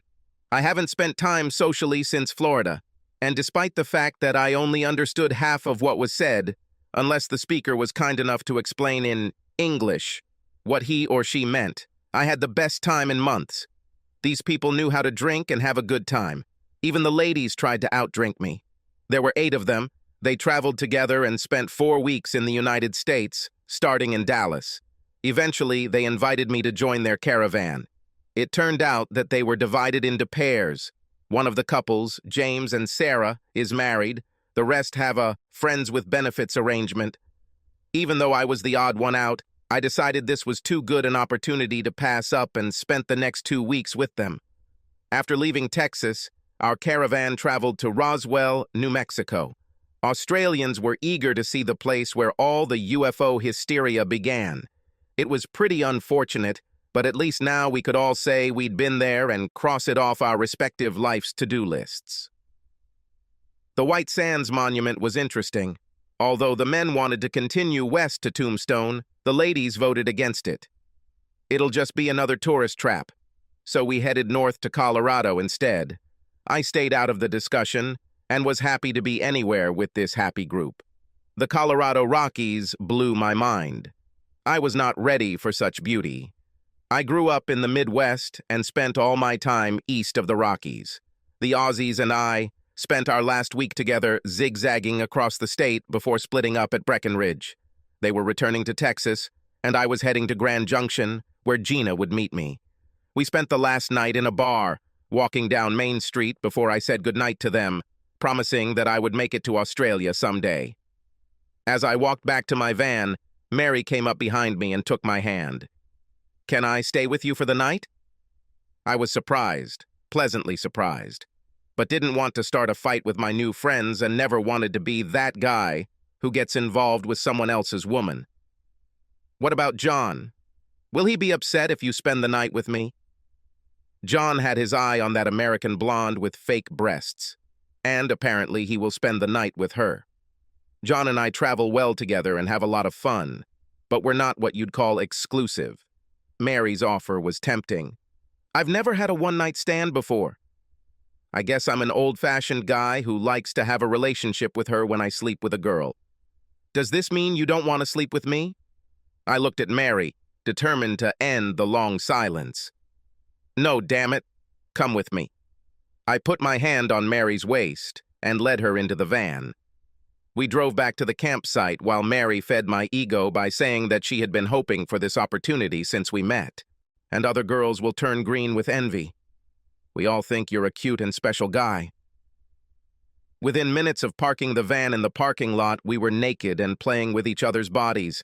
I haven't spent time socially since Florida, and despite the fact that I only understood half of what was said, unless the speaker was kind enough to explain in English what he or she meant, I had the best time in months. These people knew how to drink and have a good time. Even the ladies tried to outdrink me. There were 8 of them. They traveled together and spent 4 weeks in the United States, starting in Dallas. Eventually, they invited me to join their caravan. It turned out that they were divided into pairs. One of the couples, James and Sarah, is married. The rest have a friends with benefits arrangement. Even though I was the odd one out, I decided this was too good an opportunity to pass up and spent the next 2 weeks with them. After leaving Texas, our caravan traveled to Roswell, New Mexico. Australians were eager to see the place where all the UFO hysteria began. It was pretty unfortunate, but at least now we could all say we'd been there and cross it off our respective life's to-do lists. The White Sands Monument was interesting. Although the men wanted to continue west to Tombstone, the ladies voted against it. It'll just be another tourist trap, so we headed north to Colorado instead. I stayed out of the discussion and was happy to be anywhere with this happy group. The Colorado Rockies blew my mind. I was not ready for such beauty. I grew up in the Midwest and spent all my time east of the Rockies. The Aussies and I spent our last week together zigzagging across the state before splitting up at Breckenridge. They were returning to Texas, and I was heading to Grand Junction, where Gina would meet me. We spent the last night in a bar, walking down Main Street before I said goodnight to them, promising that I would make it to Australia someday. As I walked back to my van, Mary came up behind me and took my hand. Can I stay with you for the night? I was surprised, pleasantly surprised, but didn't want to start a fight with my new friends and never wanted to be that guy who gets involved with someone else's woman. What about John? Will he be upset if you spend the night with me? John had his eye on that American blonde with fake breasts, and apparently he will spend the night with her. John and I travel well together and have a lot of fun, but we're not what you'd call exclusive. Mary's offer was tempting. I've never had a one-night stand before. I guess I'm an old-fashioned guy who likes to have a relationship with her when I sleep with a girl. Does this mean you don't want to sleep with me? I looked at Mary, determined to end the long silence. No, damn it. Come with me. I put my hand on Mary's waist and led her into the van. We drove back to the campsite while Mary fed my ego by saying that she had been hoping for this opportunity since we met, and other girls will turn green with envy. We all think you're a cute and special guy. Within minutes of parking the van in the parking lot, we were naked and playing with each other's bodies.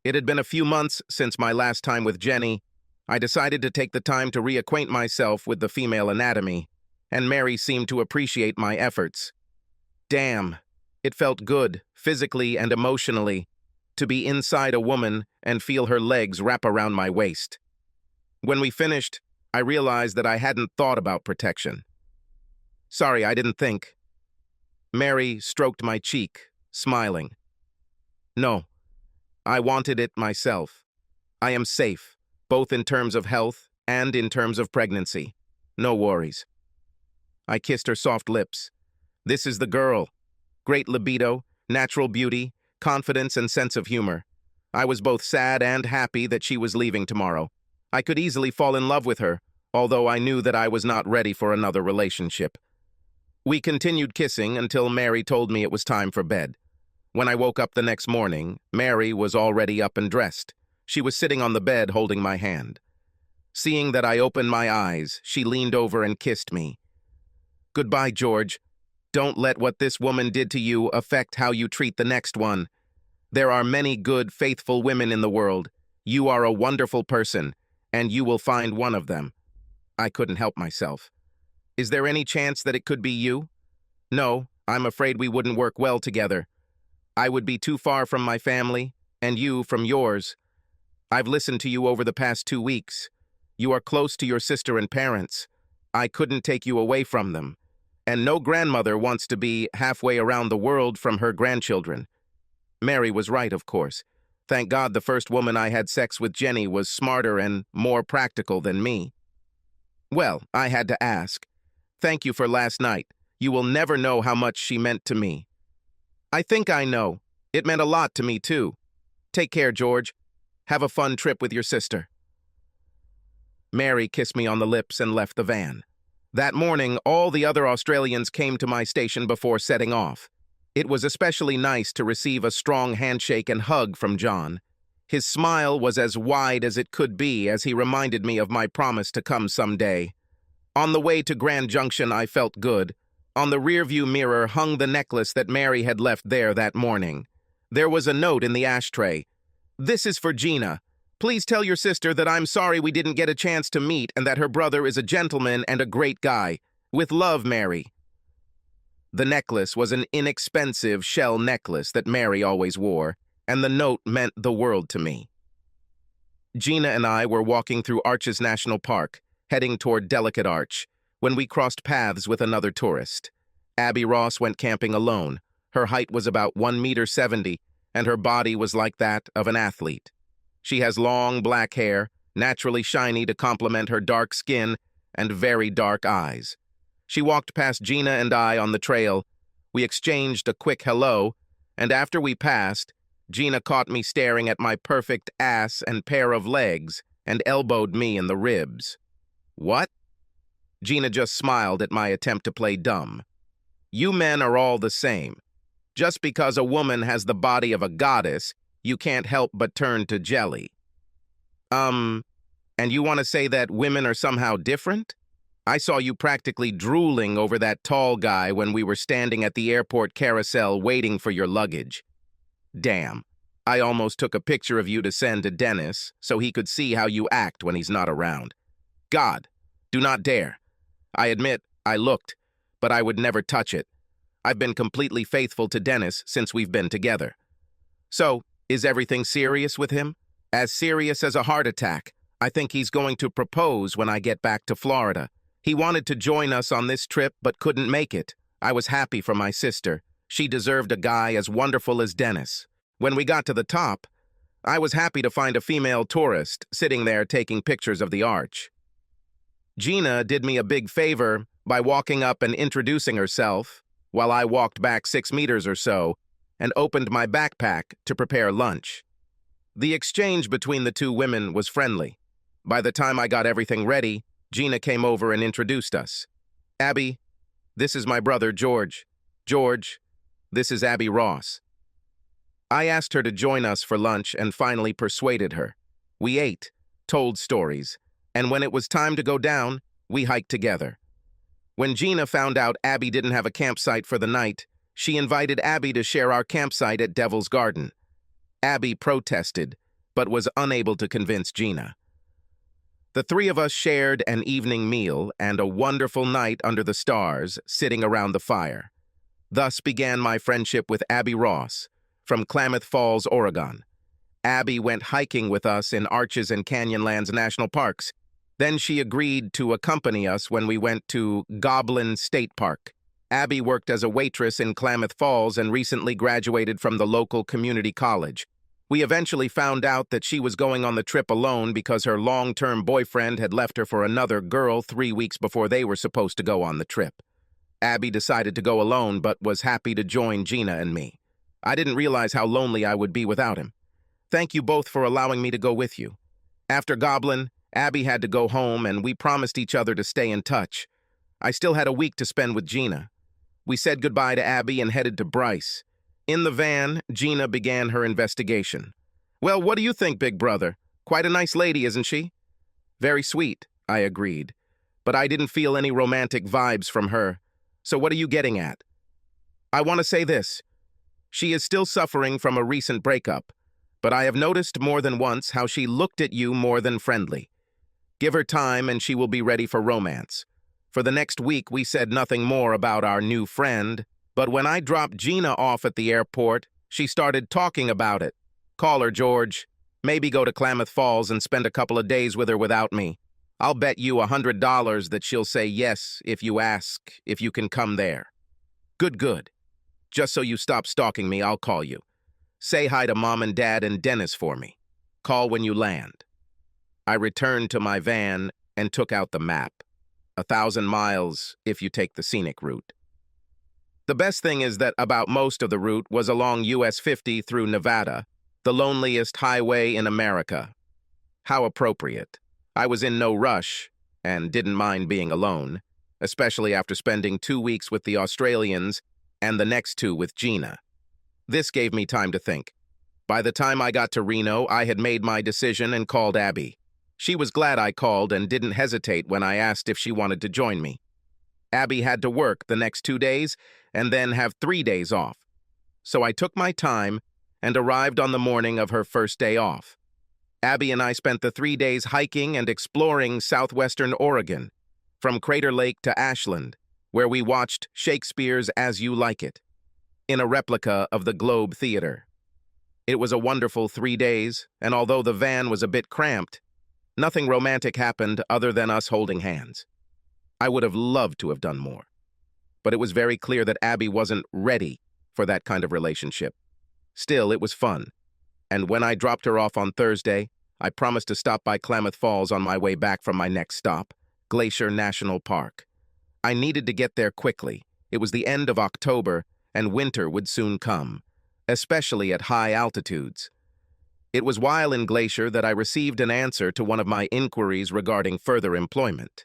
It had been a few months since my last time with Jenny. I decided to take the time to reacquaint myself with the female anatomy, and Mary seemed to appreciate my efforts. Damn, it felt good, physically and emotionally, to be inside a woman and feel her legs wrap around my waist. When we finished, I realized that I hadn't thought about protection. Sorry, I didn't think. Mary stroked my cheek, smiling. No, I wanted it myself. I am safe, both in terms of health and in terms of pregnancy. No worries. I kissed her soft lips. This is the girl. Great libido, natural beauty, confidence, and sense of humor. I was both sad and happy that she was leaving tomorrow. I could easily fall in love with her, although I knew that I was not ready for another relationship. We continued kissing until Mary told me it was time for bed. When I woke up the next morning, Mary was already up and dressed. She was sitting on the bed holding my hand. Seeing that I opened my eyes, she leaned over and kissed me. "Goodbye, George. Don't let what this woman did to you affect how you treat the next one. There are many good, faithful women in the world. You are a wonderful person, and you will find one of them." I couldn't help myself. "Is there any chance that it could be you?" "No, I'm afraid we wouldn't work well together. I would be too far from my family, and you from yours. I've listened to you over the past 2 weeks. You are close to your sister and parents. I couldn't take you away from them. And no grandmother wants to be halfway around the world from her grandchildren." Mary was right, of course. Thank God the first woman I had sex with, Jenny, was smarter and more practical than me. Well, I had to ask. "Thank you for last night. You will never know how much she meant to me." "I think I know. It meant a lot to me, too. Take care, George. Have a fun trip with your sister." Mary kissed me on the lips and left the van. That morning, all the other Australians came to my station before setting off. It was especially nice to receive a strong handshake and hug from John. His smile was as wide as it could be as he reminded me of my promise to come someday. On the way to Grand Junction, I felt good. On the rearview mirror hung the necklace that Mary had left there that morning. There was a note in the ashtray. "This is for Gina. Please tell your sister that I'm sorry we didn't get a chance to meet and that her brother is a gentleman and a great guy. With love, Mary." The necklace was an inexpensive shell necklace that Mary always wore, and the note meant the world to me. Gina and I were walking through Arches National Park, heading toward Delicate Arch, when we crossed paths with another tourist. Abby Ross went camping alone. Her height was about 1.70 meters, and her body was like that of an athlete. She has long black hair, naturally shiny to complement her dark skin, and very dark eyes. She walked past Gina and I on the trail. We exchanged a quick hello, and after we passed, Gina caught me staring at my perfect ass and pair of legs and elbowed me in the ribs. "What?" Gina just smiled at my attempt to play dumb. "You men are all the same. Just because a woman has the body of a goddess, you can't help but turn to jelly." And you want to say that women are somehow different? I saw you practically drooling over that tall guy when we were standing at the airport carousel waiting for your luggage. Damn, I almost took a picture of you to send to Dennis so he could see how you act when he's not around. God, do not dare. I admit, I looked, but I would never touch it. I've been completely faithful to Dennis since we've been together. So, is everything serious with him? As serious as a heart attack. I think he's going to propose when I get back to Florida. He wanted to join us on this trip but couldn't make it. I was happy for my sister. She deserved a guy as wonderful as Dennis. When we got to the top, I was happy to find a female tourist sitting there taking pictures of the arch. Gina did me a big favor by walking up and introducing herself while I walked back 6 meters or so and opened my backpack to prepare lunch. The exchange between the two women was friendly. By the time I got everything ready, Gina came over and introduced us. "Abby, this is my brother, George. George, this is Abby Ross." I asked her to join us for lunch and finally persuaded her. We ate, told stories, and when it was time to go down, we hiked together. When Gina found out Abby didn't have a campsite for the night, she invited Abby to share our campsite at Devil's Garden. Abby protested, but was unable to convince Gina. The three of us shared an evening meal and a wonderful night under the stars, sitting around the fire. Thus began my friendship with Abby Ross, from Klamath Falls, Oregon. Abby went hiking with us in Arches and Canyonlands National Parks. Then she agreed to accompany us when we went to Goblin State Park. Abby worked as a waitress in Klamath Falls and recently graduated from the local community college. We eventually found out that she was going on the trip alone because her long-term boyfriend had left her for another girl 3 weeks before they were supposed to go on the trip. Abby decided to go alone but was happy to join Gina and me. I didn't realize how lonely I would be without him. Thank you both for allowing me to go with you. After Goblin, Abby had to go home and we promised each other to stay in touch. I still had a week to spend with Gina. We said goodbye to Abby and headed to Bryce. In the van, Gina began her investigation. Well, what do you think, big brother? Quite a nice lady, isn't she? Very sweet, I agreed. But I didn't feel any romantic vibes from her. So what are you getting at? I want to say this. She is still suffering from a recent breakup, but I have noticed more than once how she looked at you more than friendly. Give her time and she will be ready for romance. For the next week, we said nothing more about our new friend, but when I dropped Gina off at the airport, she started talking about it. Call her, George. Maybe go to Klamath Falls and spend a couple of days with her without me. I'll bet you $100 that she'll say yes if you ask if you can come there. Good. Just so you stop stalking me, I'll call you. Say hi to Mom and Dad and Dennis for me. Call when you land. I returned to my van and took out the map. 1,000 miles if you take the scenic route. The best thing is that about most of the route was along US 50 through Nevada, the loneliest highway in America. How appropriate. I was in no rush and didn't mind being alone, especially after spending 2 weeks with the Australians and the next 2 with Gina. This gave me time to think. By the time I got to Reno, I had made my decision and called Abby. She was glad I called and didn't hesitate when I asked if she wanted to join me. Abby had to work the next 2 days and then have 3 days off. So I took my time and arrived on the morning of her first day off. Abby and I spent the 3 days hiking and exploring southwestern Oregon, from Crater Lake to Ashland, where we watched Shakespeare's As You Like It, in a replica of the Globe Theater. It was a wonderful 3 days, and although the van was a bit cramped, nothing romantic happened other than us holding hands. I would have loved to have done more, but it was very clear that Abby wasn't ready for that kind of relationship. Still, it was fun, and when I dropped her off on Thursday, I promised to stop by Klamath Falls on my way back from my next stop, Glacier National Park. I needed to get there quickly. It was the end of October, and winter would soon come, especially at high altitudes. It was while in Glacier that I received an answer to one of my inquiries regarding further employment.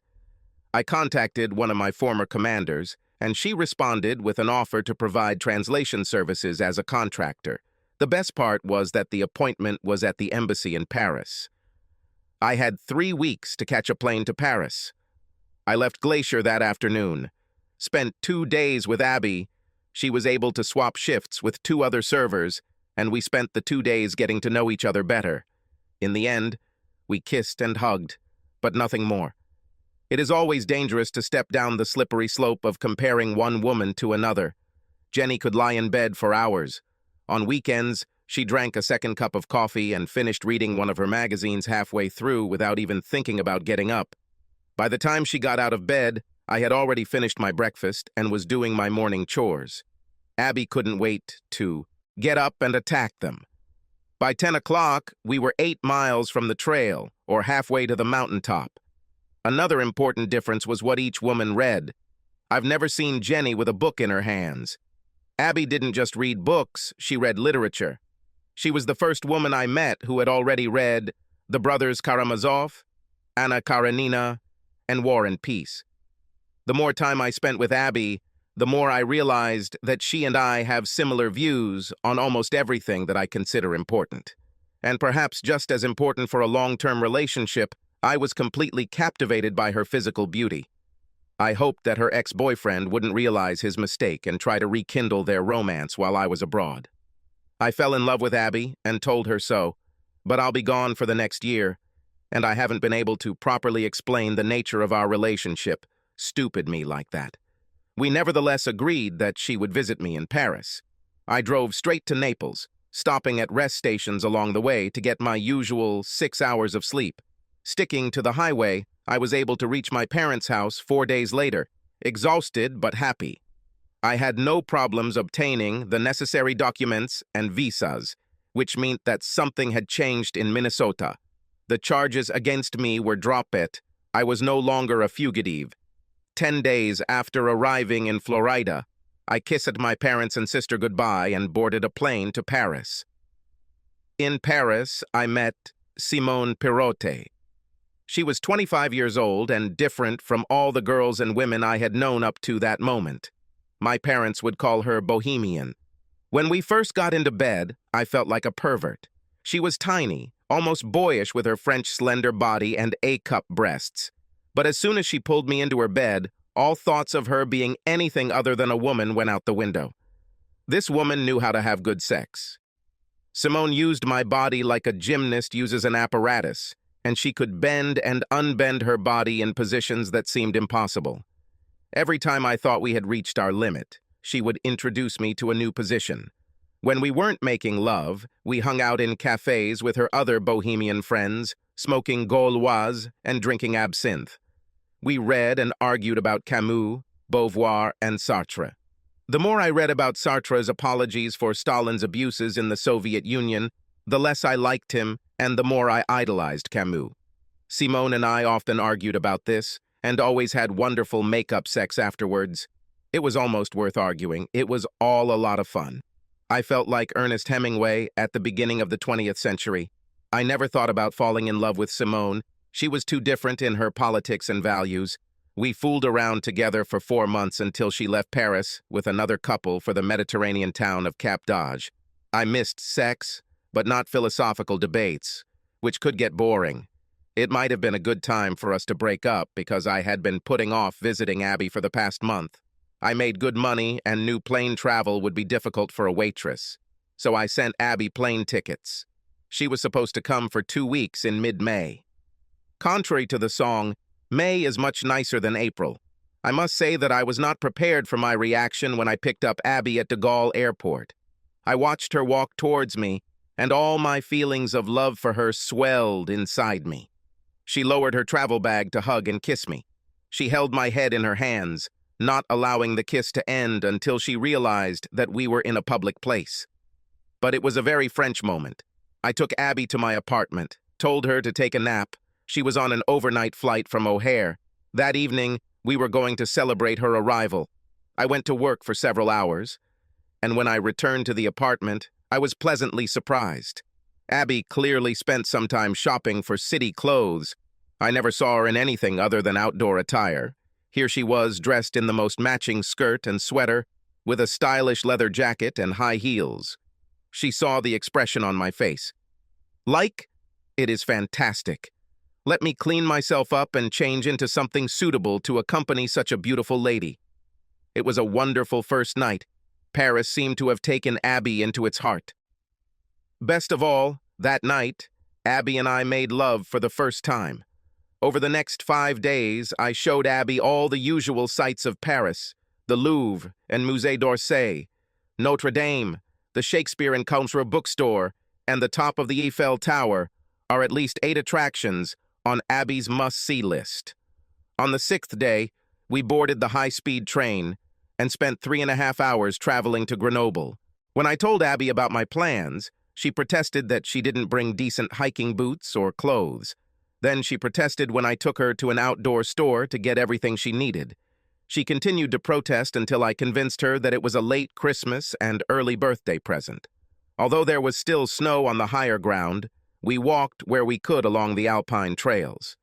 I contacted one of my former commanders, and she responded with an offer to provide translation services as a contractor. The best part was that the appointment was at the embassy in Paris. I had 3 weeks to catch a plane to Paris. I left Glacier that afternoon, spent 2 days with Abby. She was able to swap shifts with 2 other servers, and we spent the 2 days getting to know each other better. In the end, we kissed and hugged, but nothing more. It is always dangerous to step down the slippery slope of comparing one woman to another. Jenny could lie in bed for hours. On weekends, she drank a second cup of coffee and finished reading one of her magazines halfway through without even thinking about getting up. By the time she got out of bed, I had already finished my breakfast and was doing my morning chores. Abby couldn't wait to get up and attack them. By 10 o'clock, we were 8 miles from the trail, or halfway to the mountaintop. Another important difference was what each woman read. I've never seen Jenny with a book in her hands. Abby didn't just read books, she read literature. She was the first woman I met who had already read The Brothers Karamazov, Anna Karenina, and War and Peace. The more time I spent with Abby, the more I realized that she and I have similar views on almost everything that I consider important. And perhaps just as important for a long-term relationship, I was completely captivated by her physical beauty. I hoped that her ex-boyfriend wouldn't realize his mistake and try to rekindle their romance while I was abroad. I fell in love with Abby and told her so, but I'll be gone for the next year, and I haven't been able to properly explain the nature of our relationship. Stupid me like that. We nevertheless agreed that she would visit me in Paris. I drove straight to Naples, stopping at rest stations along the way to get my usual 6 hours of sleep. Sticking to the highway, I was able to reach my parents' house 4 days later, exhausted but happy. I had no problems obtaining the necessary documents and visas, which meant that something had changed in Minnesota. The charges against me were dropped. I was no longer a fugitive. 10 days after arriving in Florida, I kissed my parents and sister goodbye and boarded a plane to Paris. In Paris, I met Simone Pirotte. She was 25 years old and different from all the girls and women I had known up to that moment. My parents would call her bohemian. When we first got into bed, I felt like a pervert. She was tiny, almost boyish with her French slender body and A-cup breasts. But as soon as she pulled me into her bed, all thoughts of her being anything other than a woman went out the window. This woman knew how to have good sex. Simone used my body like a gymnast uses an apparatus, and she could bend and unbend her body in positions that seemed impossible. Every time I thought we had reached our limit, she would introduce me to a new position. When we weren't making love, we hung out in cafes with her other bohemian friends, smoking Gauloise and drinking absinthe. We read and argued about Camus, Beauvoir, and Sartre. The more I read about Sartre's apologies for Stalin's abuses in the Soviet Union, the less I liked him and the more I idolized Camus. Simone and I often argued about this and always had wonderful make-up sex afterwards. It was almost worth arguing. It was all a lot of fun. I felt like Ernest Hemingway at the beginning of the 20th century. I never thought about falling in love with Simone. She was too different in her politics and values. We fooled around together for 4 months until she left Paris with another couple for the Mediterranean town of Cap d'Agde. I missed sex, but not philosophical debates, which could get boring. It might have been a good time for us to break up because I had been putting off visiting Abby for the past month. I made good money and knew plane travel would be difficult for a waitress, so I sent Abby plane tickets. She was supposed to come for 2 weeks in mid-May. Contrary to the song, May is much nicer than April. I must say that I was not prepared for my reaction when I picked up Abby at de Gaulle Airport. I watched her walk towards me, and all my feelings of love for her swelled inside me. She lowered her travel bag to hug and kiss me. She held my head in her hands, not allowing the kiss to end until she realized that we were in a public place. But it was a very French moment. I took Abby to my apartment, told her to take a nap. She was on an overnight flight from O'Hare. That evening, we were going to celebrate her arrival. I went to work for several hours, and when I returned to the apartment, I was pleasantly surprised. Abby clearly spent some time shopping for city clothes. I never saw her in anything other than outdoor attire. Here she was, dressed in the most matching skirt and sweater, with a stylish leather jacket and high heels. She saw the expression on my face. Like, it is fantastic. Let me clean myself up and change into something suitable to accompany such a beautiful lady. It was a wonderful first night. Paris seemed to have taken Abby into its heart. Best of all, that night, Abby and I made love for the first time. Over the next 5 days, I showed Abby all the usual sights of Paris, the Louvre and Musée d'Orsay, Notre Dame, the Shakespeare and Country bookstore, and the top of the Eiffel Tower are at least 8 attractions on Abby's must-see list. On the 6th day, we boarded the high-speed train and spent 3.5 hours traveling to Grenoble. When I told Abby about my plans, she protested that she didn't bring decent hiking boots or clothes. Then she protested when I took her to an outdoor store to get everything she needed. She continued to protest until I convinced her that it was a late Christmas and early birthday present. Although there was still snow on the higher ground, we walked where we could along the alpine trails.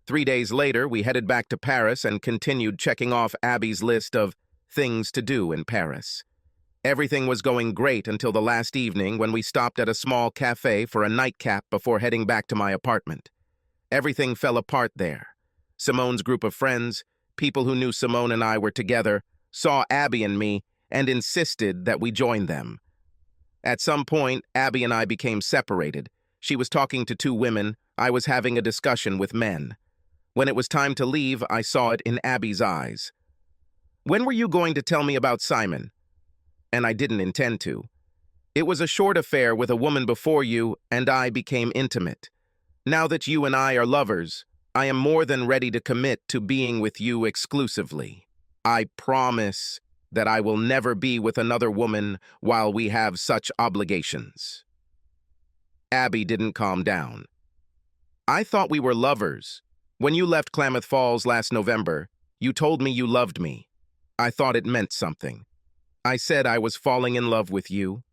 3 days later, we headed back to Paris and continued checking off Abby's list of things to do in Paris. Everything was going great until the last evening when we stopped at a small cafe for a nightcap before heading back to my apartment. Everything fell apart there. Simone's group of friends, people who knew Simone and I were together, saw Abby and me and insisted that we join them. At some point, Abby and I became separated. She was talking to 2 women. I was having a discussion with men. When it was time to leave, I saw it in Abby's eyes. "When were you going to tell me about Simon?" And I didn't intend to. "It was a short affair with a woman before you, and I became intimate. Now that you and I are lovers, I am more than ready to commit to being with you exclusively. I promise that I will never be with another woman while we have such obligations." Abby didn't calm down. "I thought we were lovers. When you left Klamath Falls last November, you told me you loved me. I thought it meant something. I said I was falling in love with you,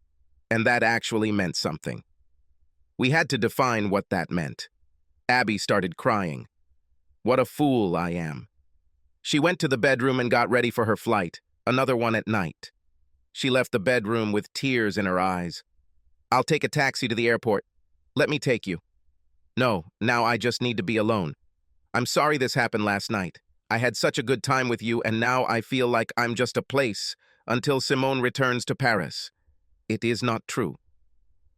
and that actually meant something." We had to define what that meant. Abby started crying. What a fool I am. She went to the bedroom and got ready for her flight, another one at night. She left the bedroom with tears in her eyes. "I'll take a taxi to the airport." Let me take you. No, now I just need to be alone. I'm sorry this happened last night. I had such a good time with you, and now I feel like I'm just a place until Simone returns to Paris. It is not true.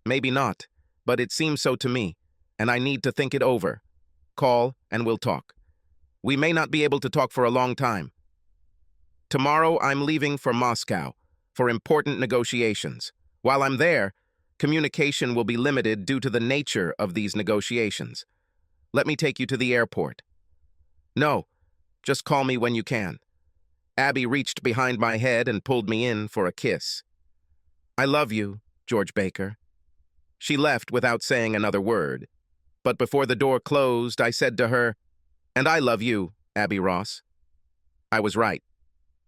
Maybe not, but it seems so to me, and I need to think it over. Call, and we'll talk. We may not be able to talk for a long time. Tomorrow I'm leaving for Moscow for important negotiations. While I'm there, communication will be limited due to the nature of these negotiations. Let me take you to the airport. No, just call me when you can. Abby reached behind my head and pulled me in for a kiss. I love you, George Baker. She left without saying another word. But before the door closed, I said to her, "And I love you, Abby Ross." I was right.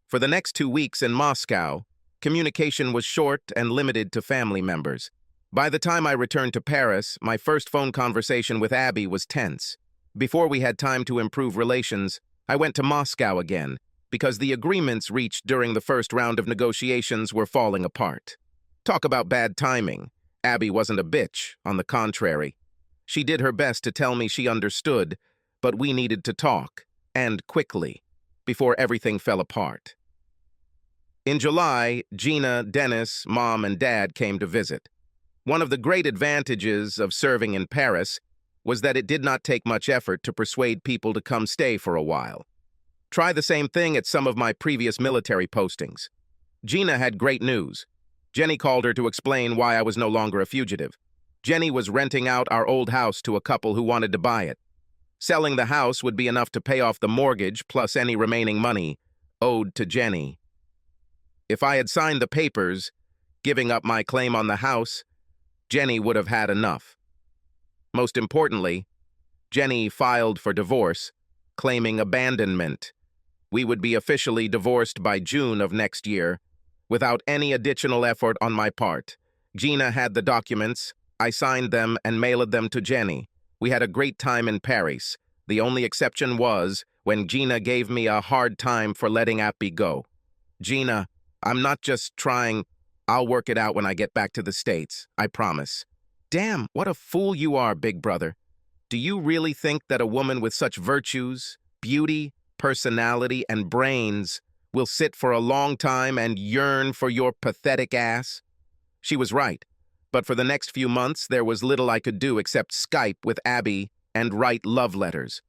For the next 2 weeks in Moscow, communication was short and limited to family members. By the time I returned to Paris, my first phone conversation with Abby was tense. Before we had time to improve relations, I went to Moscow again, because the agreements reached during the first round of negotiations were falling apart. Talk about bad timing. Abby wasn't a bitch, on the contrary. She did her best to tell me she understood, but we needed to talk, and quickly, before everything fell apart. In July, Gina, Dennis, Mom, and Dad came to visit. One of the great advantages of serving in Paris was that it did not take much effort to persuade people to come stay for a while. Try the same thing at some of my previous military postings. Gina had great news. Jenny called her to explain why I was no longer a fugitive. Jenny was renting out our old house to a couple who wanted to buy it. Selling the house would be enough to pay off the mortgage plus any remaining money owed to Jenny. If I had signed the papers, giving up my claim on the house, Jenny would have had enough. Most importantly, Jenny filed for divorce, claiming abandonment. We would be officially divorced by June of next year, without any additional effort on my part. Gina had the documents, I signed them and mailed them to Jenny. We had a great time in Paris. The only exception was when Gina gave me a hard time for letting Appy go. Gina, I'm not just trying. I'll work it out when I get back to the States, I promise. Damn, what a fool you are, big brother. Do you really think that a woman with such virtues, beauty, personality, and brains will sit for a long time and yearn for your pathetic ass? She was right, but for the next few months there was little I could do except Skype with Abby and write love letters.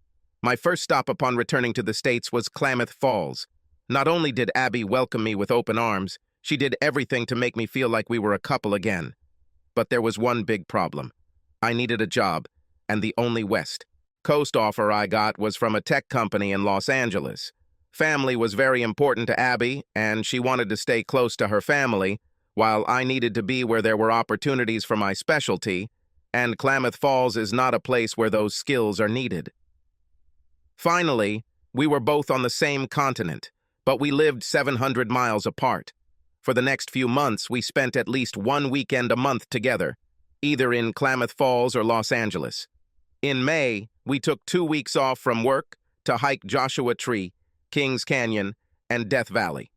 My first stop upon returning to the States was Klamath Falls. Not only did Abby welcome me with open arms, she did everything to make me feel like we were a couple again. But there was one big problem. I needed a job, and the only West Coast offer I got was from a tech company in Los Angeles. Family was very important to Abby, and she wanted to stay close to her family, while I needed to be where there were opportunities for my specialty, and Klamath Falls is not a place where those skills are needed. Finally, we were both on the same continent, but we lived 700 miles apart. For the next few months, we spent at least one weekend a month together, either in Klamath Falls or Los Angeles. In May, we took 2 weeks off from work to hike Joshua Tree, Kings Canyon, and Death Valley.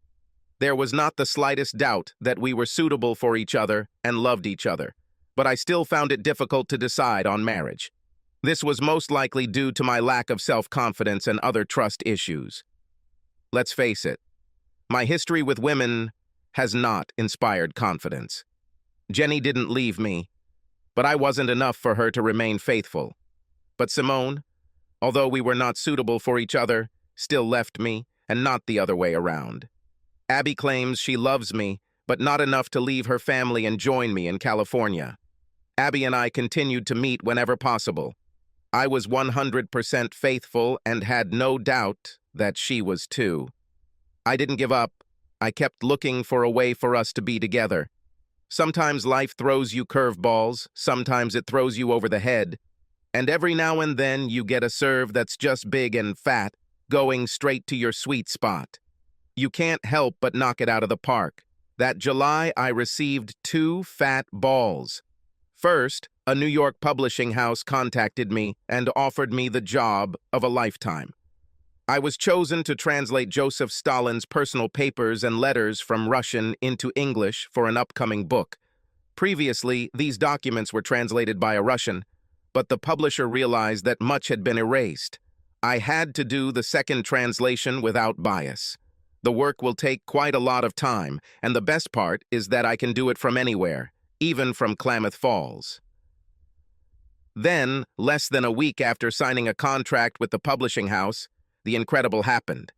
There was not the slightest doubt that we were suitable for each other and loved each other, but I still found it difficult to decide on marriage. This was most likely due to my lack of self-confidence and other trust issues. Let's face it, my history with women has not inspired confidence. Jenny didn't leave me, but I wasn't enough for her to remain faithful. But Simone, although we were not suitable for each other, still left me, and not the other way around. Abby claims she loves me, but not enough to leave her family and join me in California. Abby and I continued to meet whenever possible. I was 100% faithful and had no doubt that she was too. I didn't give up. I kept looking for a way for us to be together. Sometimes life throws you curveballs, sometimes it throws you over the head, and every now and then you get a serve that's just big and fat, going straight to your sweet spot. You can't help but knock it out of the park. That July, I received 2 fat balls. First, a New York publishing house contacted me and offered me the job of a lifetime. I was chosen to translate Joseph Stalin's personal papers and letters from Russian into English for an upcoming book. Previously, these documents were translated by a Russian, but the publisher realized that much had been erased. I had to do the second translation without bias. The work will take quite a lot of time, and the best part is that I can do it from anywhere, even from Klamath Falls. Then, less than a week after signing a contract with the publishing house, the incredible happened.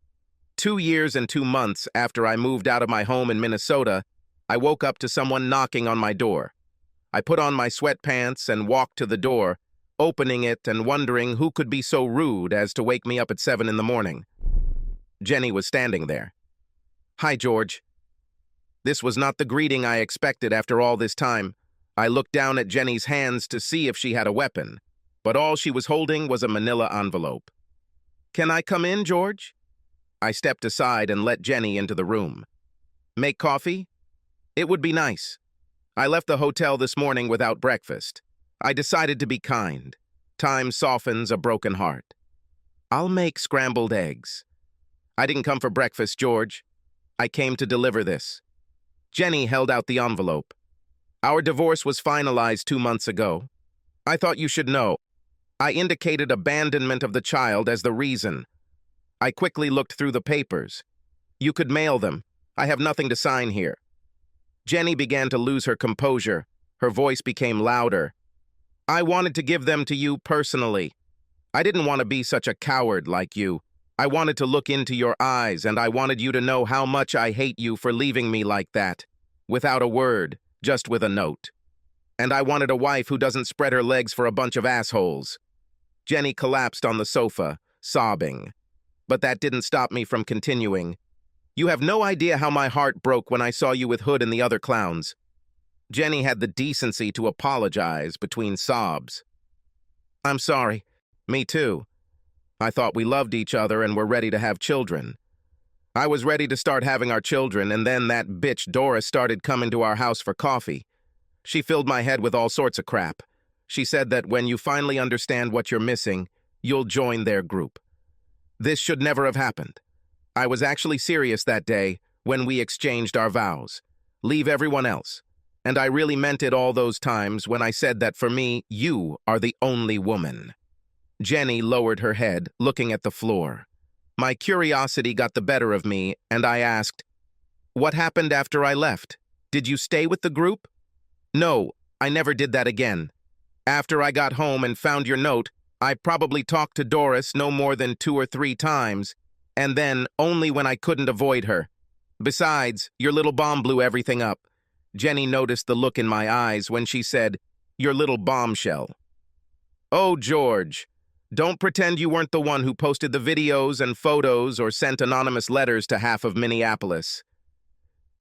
2 years and 2 months after I moved out of my home in Minnesota, I woke up to someone knocking on my door. I put on my sweatpants and walked to the door, opening it and wondering who could be so rude as to wake me up at 7 in the morning. Jenny was standing there. "Hi, George." This was not the greeting I expected after all this time. I looked down at Jenny's hands to see if she had a weapon, but all she was holding was a manila envelope. "Can I come in, George?" I stepped aside and let Jenny into the room. "Make coffee?" "It would be nice. I left the hotel this morning without breakfast. I decided to be kind. Time softens a broken heart." "I'll make scrambled eggs." "I didn't come for breakfast, George. I came to deliver this." Jenny held out the envelope. "Our divorce was finalized 2 months ago. I thought you should know. I indicated abandonment of the child as the reason. I quickly looked through the papers. You could mail them. I have nothing to sign here." Jenny began to lose her composure. Her voice became louder. "I wanted to give them to you personally. I didn't want to be such a coward like you. I wanted to look into your eyes, and I wanted you to know how much I hate you for leaving me like that, without a word, just with a note. And I wanted a wife who doesn't spread her legs for a bunch of assholes." Jenny collapsed on the sofa, sobbing. But that didn't stop me from continuing. "You have no idea how my heart broke when I saw you with Hood and the other clowns." Jenny had the decency to apologize between sobs. "I'm sorry. Me too. I thought we loved each other and were ready to have children. I was ready to start having our children, and then that bitch Doris started coming to our house for coffee. She filled my head with all sorts of crap. She said that when you finally understand what you're missing, you'll join their group. This should never have happened. I was actually serious that day when we exchanged our vows. Leave everyone else. And I really meant it all those times when I said that for me, you are the only woman." Jenny lowered her head, looking at the floor. My curiosity got the better of me, and I asked, "What happened after I left? Did you stay with the group?" "No, I never did that again. After I got home and found your note, I probably talked to Doris no more than 2 or 3 times, and then only when I couldn't avoid her. Besides, your little bomb blew everything up." Jenny noticed the look in my eyes when she said, "Your little bombshell." "Oh, George, don't pretend you weren't the one who posted the videos and photos or sent anonymous letters to half of Minneapolis.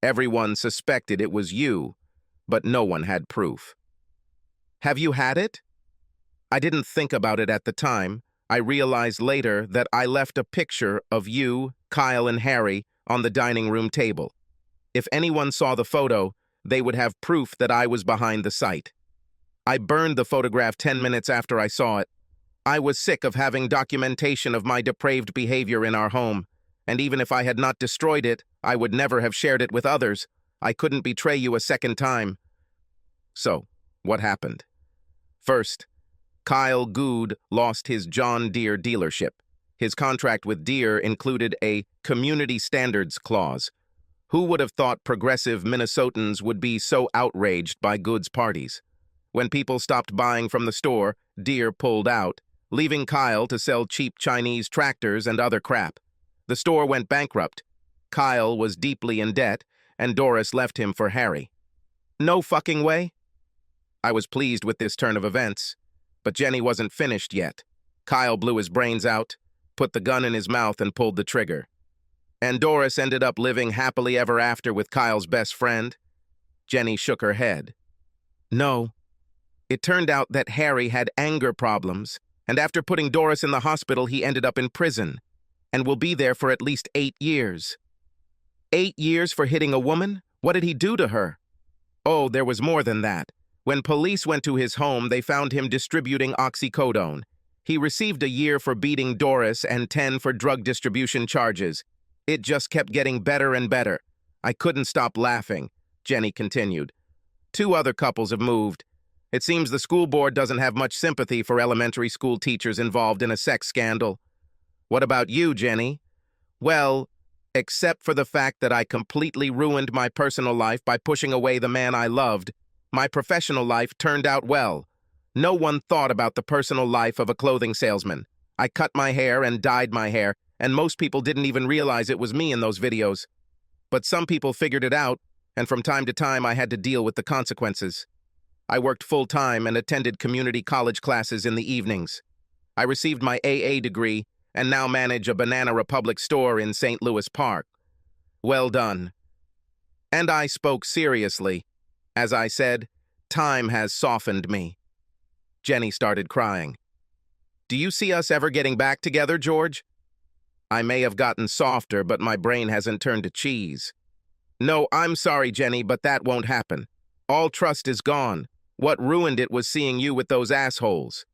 Everyone suspected it was you, but no one had proof." "Have you had it?" "I didn't think about it at the time. I realized later that I left a picture of you, Kyle, and Harry on the dining room table. If anyone saw the photo, they would have proof that I was behind the site. I burned the photograph 10 minutes after I saw it. I was sick of having documentation of my depraved behavior in our home, and even if I had not destroyed it, I would never have shared it with others. I couldn't betray you a second time." So, what happened? First, Kyle Good lost his John Deere dealership. His contract with Deere included a community standards clause. Who would have thought progressive Minnesotans would be so outraged by Good's parties? When people stopped buying from the store, Deere pulled out, leaving Kyle to sell cheap Chinese tractors and other crap. The store went bankrupt. Kyle was deeply in debt, and Doris left him for Harry. No fucking way. I was pleased with this turn of events, but Jenny wasn't finished yet. Kyle blew his brains out, put the gun in his mouth, and pulled the trigger. And Doris ended up living happily ever after with Kyle's best friend. Jenny shook her head. No. It turned out that Harry had anger problems, and after putting Doris in the hospital, he ended up in prison, and will be there for at least 8 years. 8 years for hitting a woman? What did he do to her? Oh, there was more than that. When police went to his home, they found him distributing oxycodone. He received a year for beating Doris and 10 for drug distribution charges. It just kept getting better and better. I couldn't stop laughing, Jenny continued. 2 other couples have moved. It seems the school board doesn't have much sympathy for elementary school teachers involved in a sex scandal. What about you, Jenny? Well, except for the fact that I completely ruined my personal life by pushing away the man I loved, my professional life turned out well. No one thought about the personal life of a clothing salesman. I cut my hair and dyed my hair, and most people didn't even realize it was me in those videos. But some people figured it out, and from time to time I had to deal with the consequences. I worked full-time and attended community college classes in the evenings. I received my AA degree and now manage a Banana Republic store in St. Louis Park. Well done. And I spoke seriously. As I said, time has softened me. Jenny started crying. Do you see us ever getting back together, George? I may have gotten softer, but my brain hasn't turned to cheese. No, I'm sorry, Jenny, but that won't happen. All trust is gone. What ruined it was seeing you with those assholes.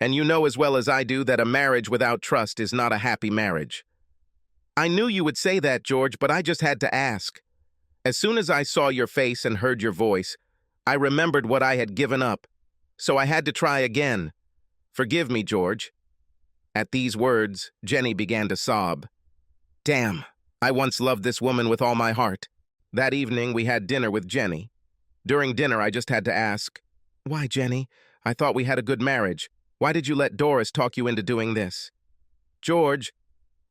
And you know as well as I do that a marriage without trust is not a happy marriage. I knew you would say that, George, but I just had to ask. As soon as I saw your face and heard your voice, I remembered what I had given up. So I had to try again. Forgive me, George. At these words, Jenny began to sob. Damn, I once loved this woman with all my heart. That evening, we had dinner with Jenny. During dinner, I just had to ask, Why, Jenny? I thought we had a good marriage. Why did you let Doris talk you into doing this? George,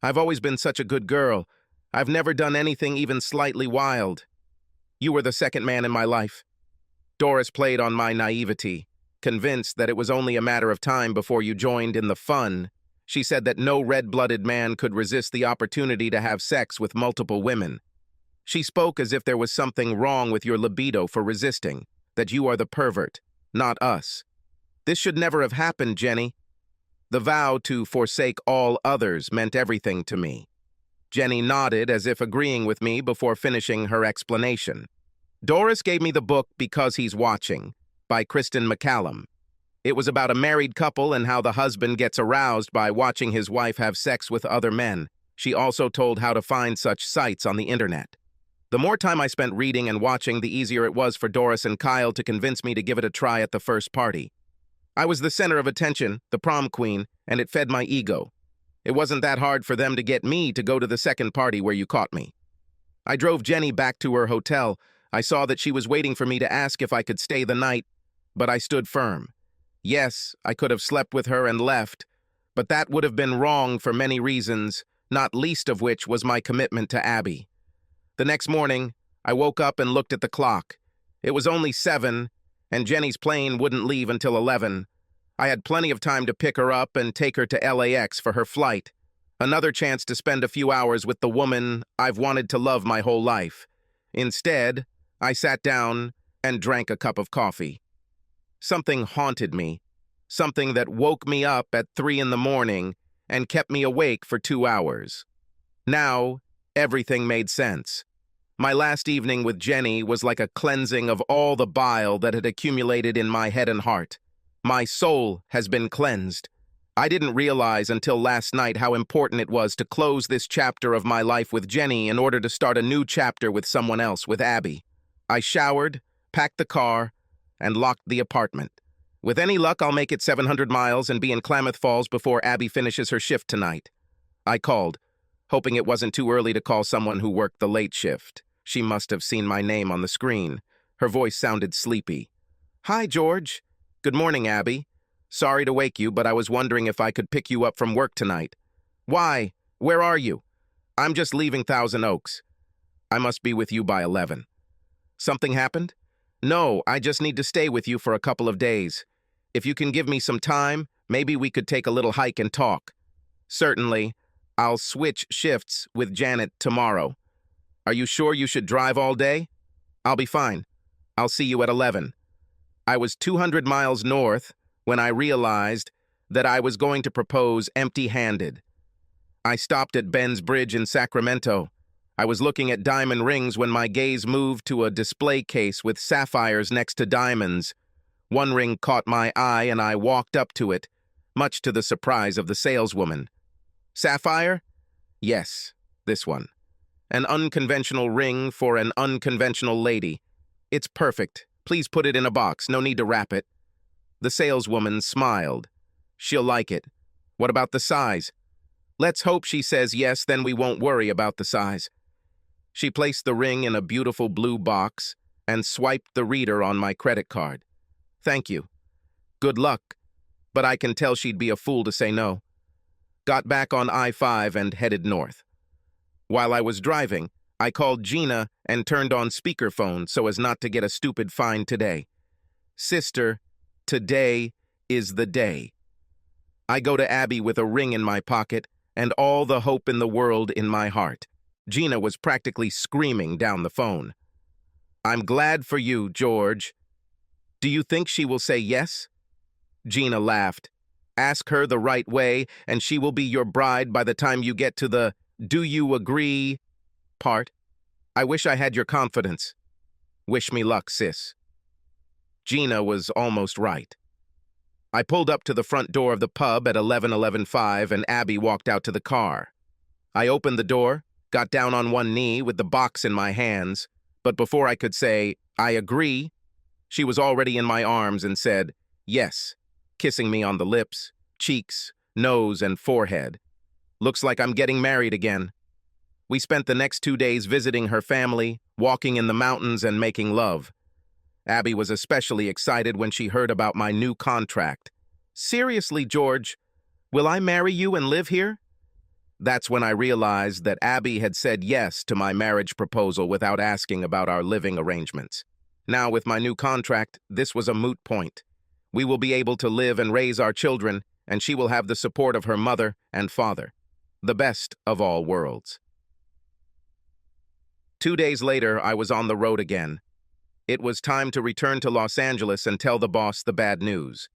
I've always been such a good girl. I've never done anything even slightly wild. You were the second man in my life. Doris played on my naivety. Convinced that it was only a matter of time before you joined in the fun, she said that no red-blooded man could resist the opportunity to have sex with multiple women. She spoke as if there was something wrong with your libido for resisting, that you are the pervert, not us. This should never have happened, Jenny. The vow to forsake all others meant everything to me. Jenny nodded as if agreeing with me before finishing her explanation. Doris gave me the book Because He's Watching, by Kristen McCallum. It was about a married couple and how the husband gets aroused by watching his wife have sex with other men. She also told how to find such sites on the internet. The more time I spent reading and watching, the easier it was for Doris and Kyle to convince me to give it a try at the first party. I was the center of attention, the prom queen, and it fed my ego. It wasn't that hard for them to get me to go to the second party where you caught me. I drove Jenny back to her hotel. I saw that she was waiting for me to ask if I could stay the night, but I stood firm. Yes, I could have slept with her and left, but that would have been wrong for many reasons, not least of which was my commitment to Abby. The next morning, I woke up and looked at the clock. It was only 7, and Jenny's plane wouldn't leave until 11. I had plenty of time to pick her up and take her to LAX for her flight. Another chance to spend a few hours with the woman I've wanted to love my whole life. Instead, I sat down and drank a cup of coffee. Something haunted me, something that woke me up at 3 in the morning and kept me awake for 2 hours. Now, everything made sense. My last evening with Jenny was like a cleansing of all the bile that had accumulated in my head and heart. My soul has been cleansed. I didn't realize until last night how important it was to close this chapter of my life with Jenny in order to start a new chapter with someone else, with Abby. I showered, packed the car, and locked the apartment. With any luck, I'll make it 700 miles and be in Klamath Falls before Abby finishes her shift tonight. I called, hoping it wasn't too early to call someone who worked the late shift. She must have seen my name on the screen. Her voice sounded sleepy. Hi, George. Good morning, Abby. Sorry to wake you, but I was wondering if I could pick you up from work tonight. Why? Where are you? I'm just leaving Thousand Oaks. I must be with you by 11. Something happened? No, I just need to stay with you for a couple of days. If you can give me some time, maybe we could take a little hike and talk. Certainly. I'll switch shifts with Janet tomorrow. Are you sure you should drive all day? I'll be fine. I'll see you at 11. I was 200 miles north when I realized that I was going to propose empty-handed. I stopped at Ben's Bridge in Sacramento. I was looking at diamond rings when my gaze moved to a display case with sapphires next to diamonds. One ring caught my eye and I walked up to it, much to the surprise of the saleswoman. Sapphire? Yes, this one. An unconventional ring for an unconventional lady. It's perfect, Please put it in a box, no need to wrap it. The saleswoman smiled. She'll like it. What about the size? Let's hope she says yes, then we won't worry about the size. She placed the ring in a beautiful blue box and swiped the reader on my credit card. Thank you. Good luck. But I can tell she'd be a fool to say no. Got back on I-5 and headed north. While I was driving, I called Gina and turned on speakerphone so as not to get a stupid fine today. Sister, today is the day. I go to Abby with a ring in my pocket and all the hope in the world in my heart. Gina was practically screaming down the phone. I'm glad for you, George. Do you think she will say yes? Gina laughed. Ask her the right way, and she will be your bride by the time you get to the "do you agree" part. I wish I had your confidence. Wish me luck, sis. Gina was almost right. I pulled up to the front door of the pub at 11:11:05, and Abby walked out to the car. I opened the door, got down on one knee with the box in my hands, but before I could say, I agree, she was already in my arms and said, yes, kissing me on the lips, cheeks, nose, and forehead. Looks like I'm getting married again. We spent the next 2 days visiting her family, walking in the mountains, and making love. Abby was especially excited when she heard about my new contract. Seriously, George, will I marry you and live here? That's when I realized that Abby had said yes to my marriage proposal without asking about our living arrangements. Now, with my new contract, this was a moot point. We will be able to live and raise our children, and she will have the support of her mother and father. The best of all worlds. 2 days later, I was on the road again. It was time to return to Los Angeles and tell the boss the bad news.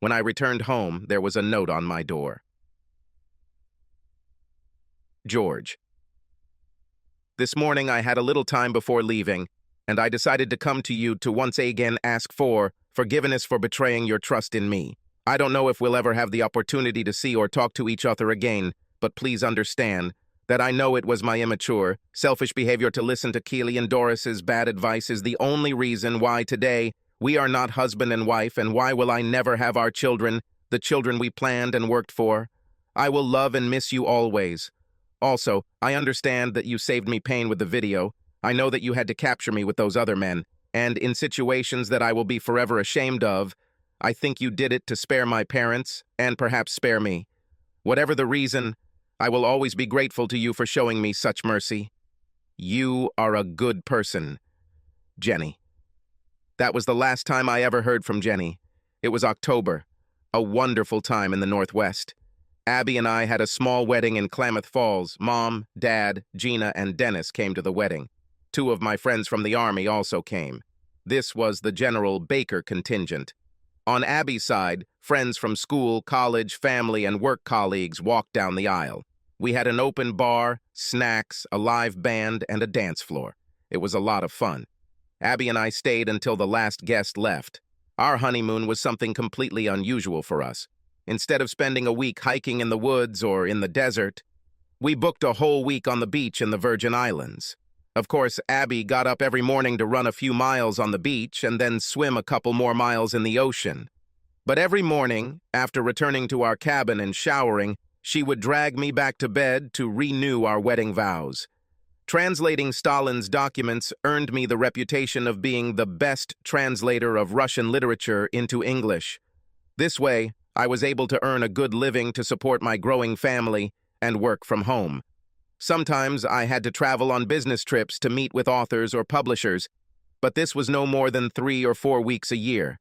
When I returned home, there was a note on my door. George. This morning I had a little time before leaving, and I decided to come to you to once again ask for forgiveness for betraying your trust in me. I don't know if we'll ever have the opportunity to see or talk to each other again, but please understand that I know it was my immature, selfish behavior to listen to Keely and Doris's bad advice is the only reason why today we are not husband and wife, and why will I never have our children, the children we planned and worked for. I will love and miss you always. Also, I understand that you saved me pain with the video. I know that you had to capture me with those other men, and in situations that I will be forever ashamed of, I think you did it to spare my parents, and perhaps spare me. Whatever the reason, I will always be grateful to you for showing me such mercy. You are a good person. Jenny. That was the last time I ever heard from Jenny. It was October, a wonderful time in the Northwest. Abby and I had a small wedding in Klamath Falls. Mom, Dad, Gina, and Dennis came to the wedding. 2 of my friends from the Army also came. This was the General Baker contingent. On Abby's side, friends from school, college, family, and work colleagues walked down the aisle. We had an open bar, snacks, a live band, and a dance floor. It was a lot of fun. Abby and I stayed until the last guest left. Our honeymoon was something completely unusual for us. Instead of spending a week hiking in the woods or in the desert, we booked a whole week on the beach in the Virgin Islands. Of course, Abby got up every morning to run a few miles on the beach and then swim a couple more miles in the ocean. But every morning, after returning to our cabin and showering, she would drag me back to bed to renew our wedding vows. Translating Stalin's documents earned me the reputation of being the best translator of Russian literature into English. This way, I was able to earn a good living to support my growing family and work from home. Sometimes I had to travel on business trips to meet with authors or publishers, but this was no more than 3 or 4 weeks a year.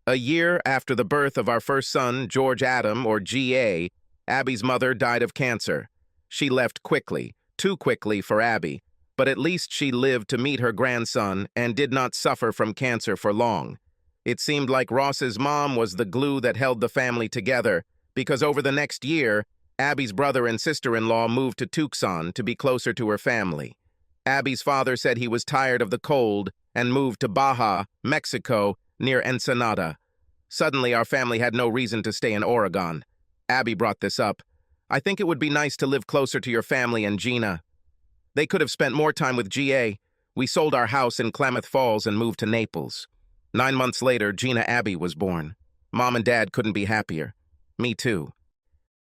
A year after the birth of our first son, George Adam, or G.A., Abby's mother died of cancer. She left quickly, too quickly for Abby, but at least she lived to meet her grandson and did not suffer from cancer for long. It seemed like Ross's mom was the glue that held the family together, because over the next year, Abby's brother and sister-in-law moved to Tucson to be closer to her family. Abby's father said he was tired of the cold and moved to Baja, Mexico, near Ensenada. Suddenly, our family had no reason to stay in Oregon. Abby brought this up. I think it would be nice to live closer to your family and Gina. They could have spent more time with G.A. We sold our house in Klamath Falls and moved to Naples. 9 months later, Gina Abby was born. Mom and Dad couldn't be happier. Me too.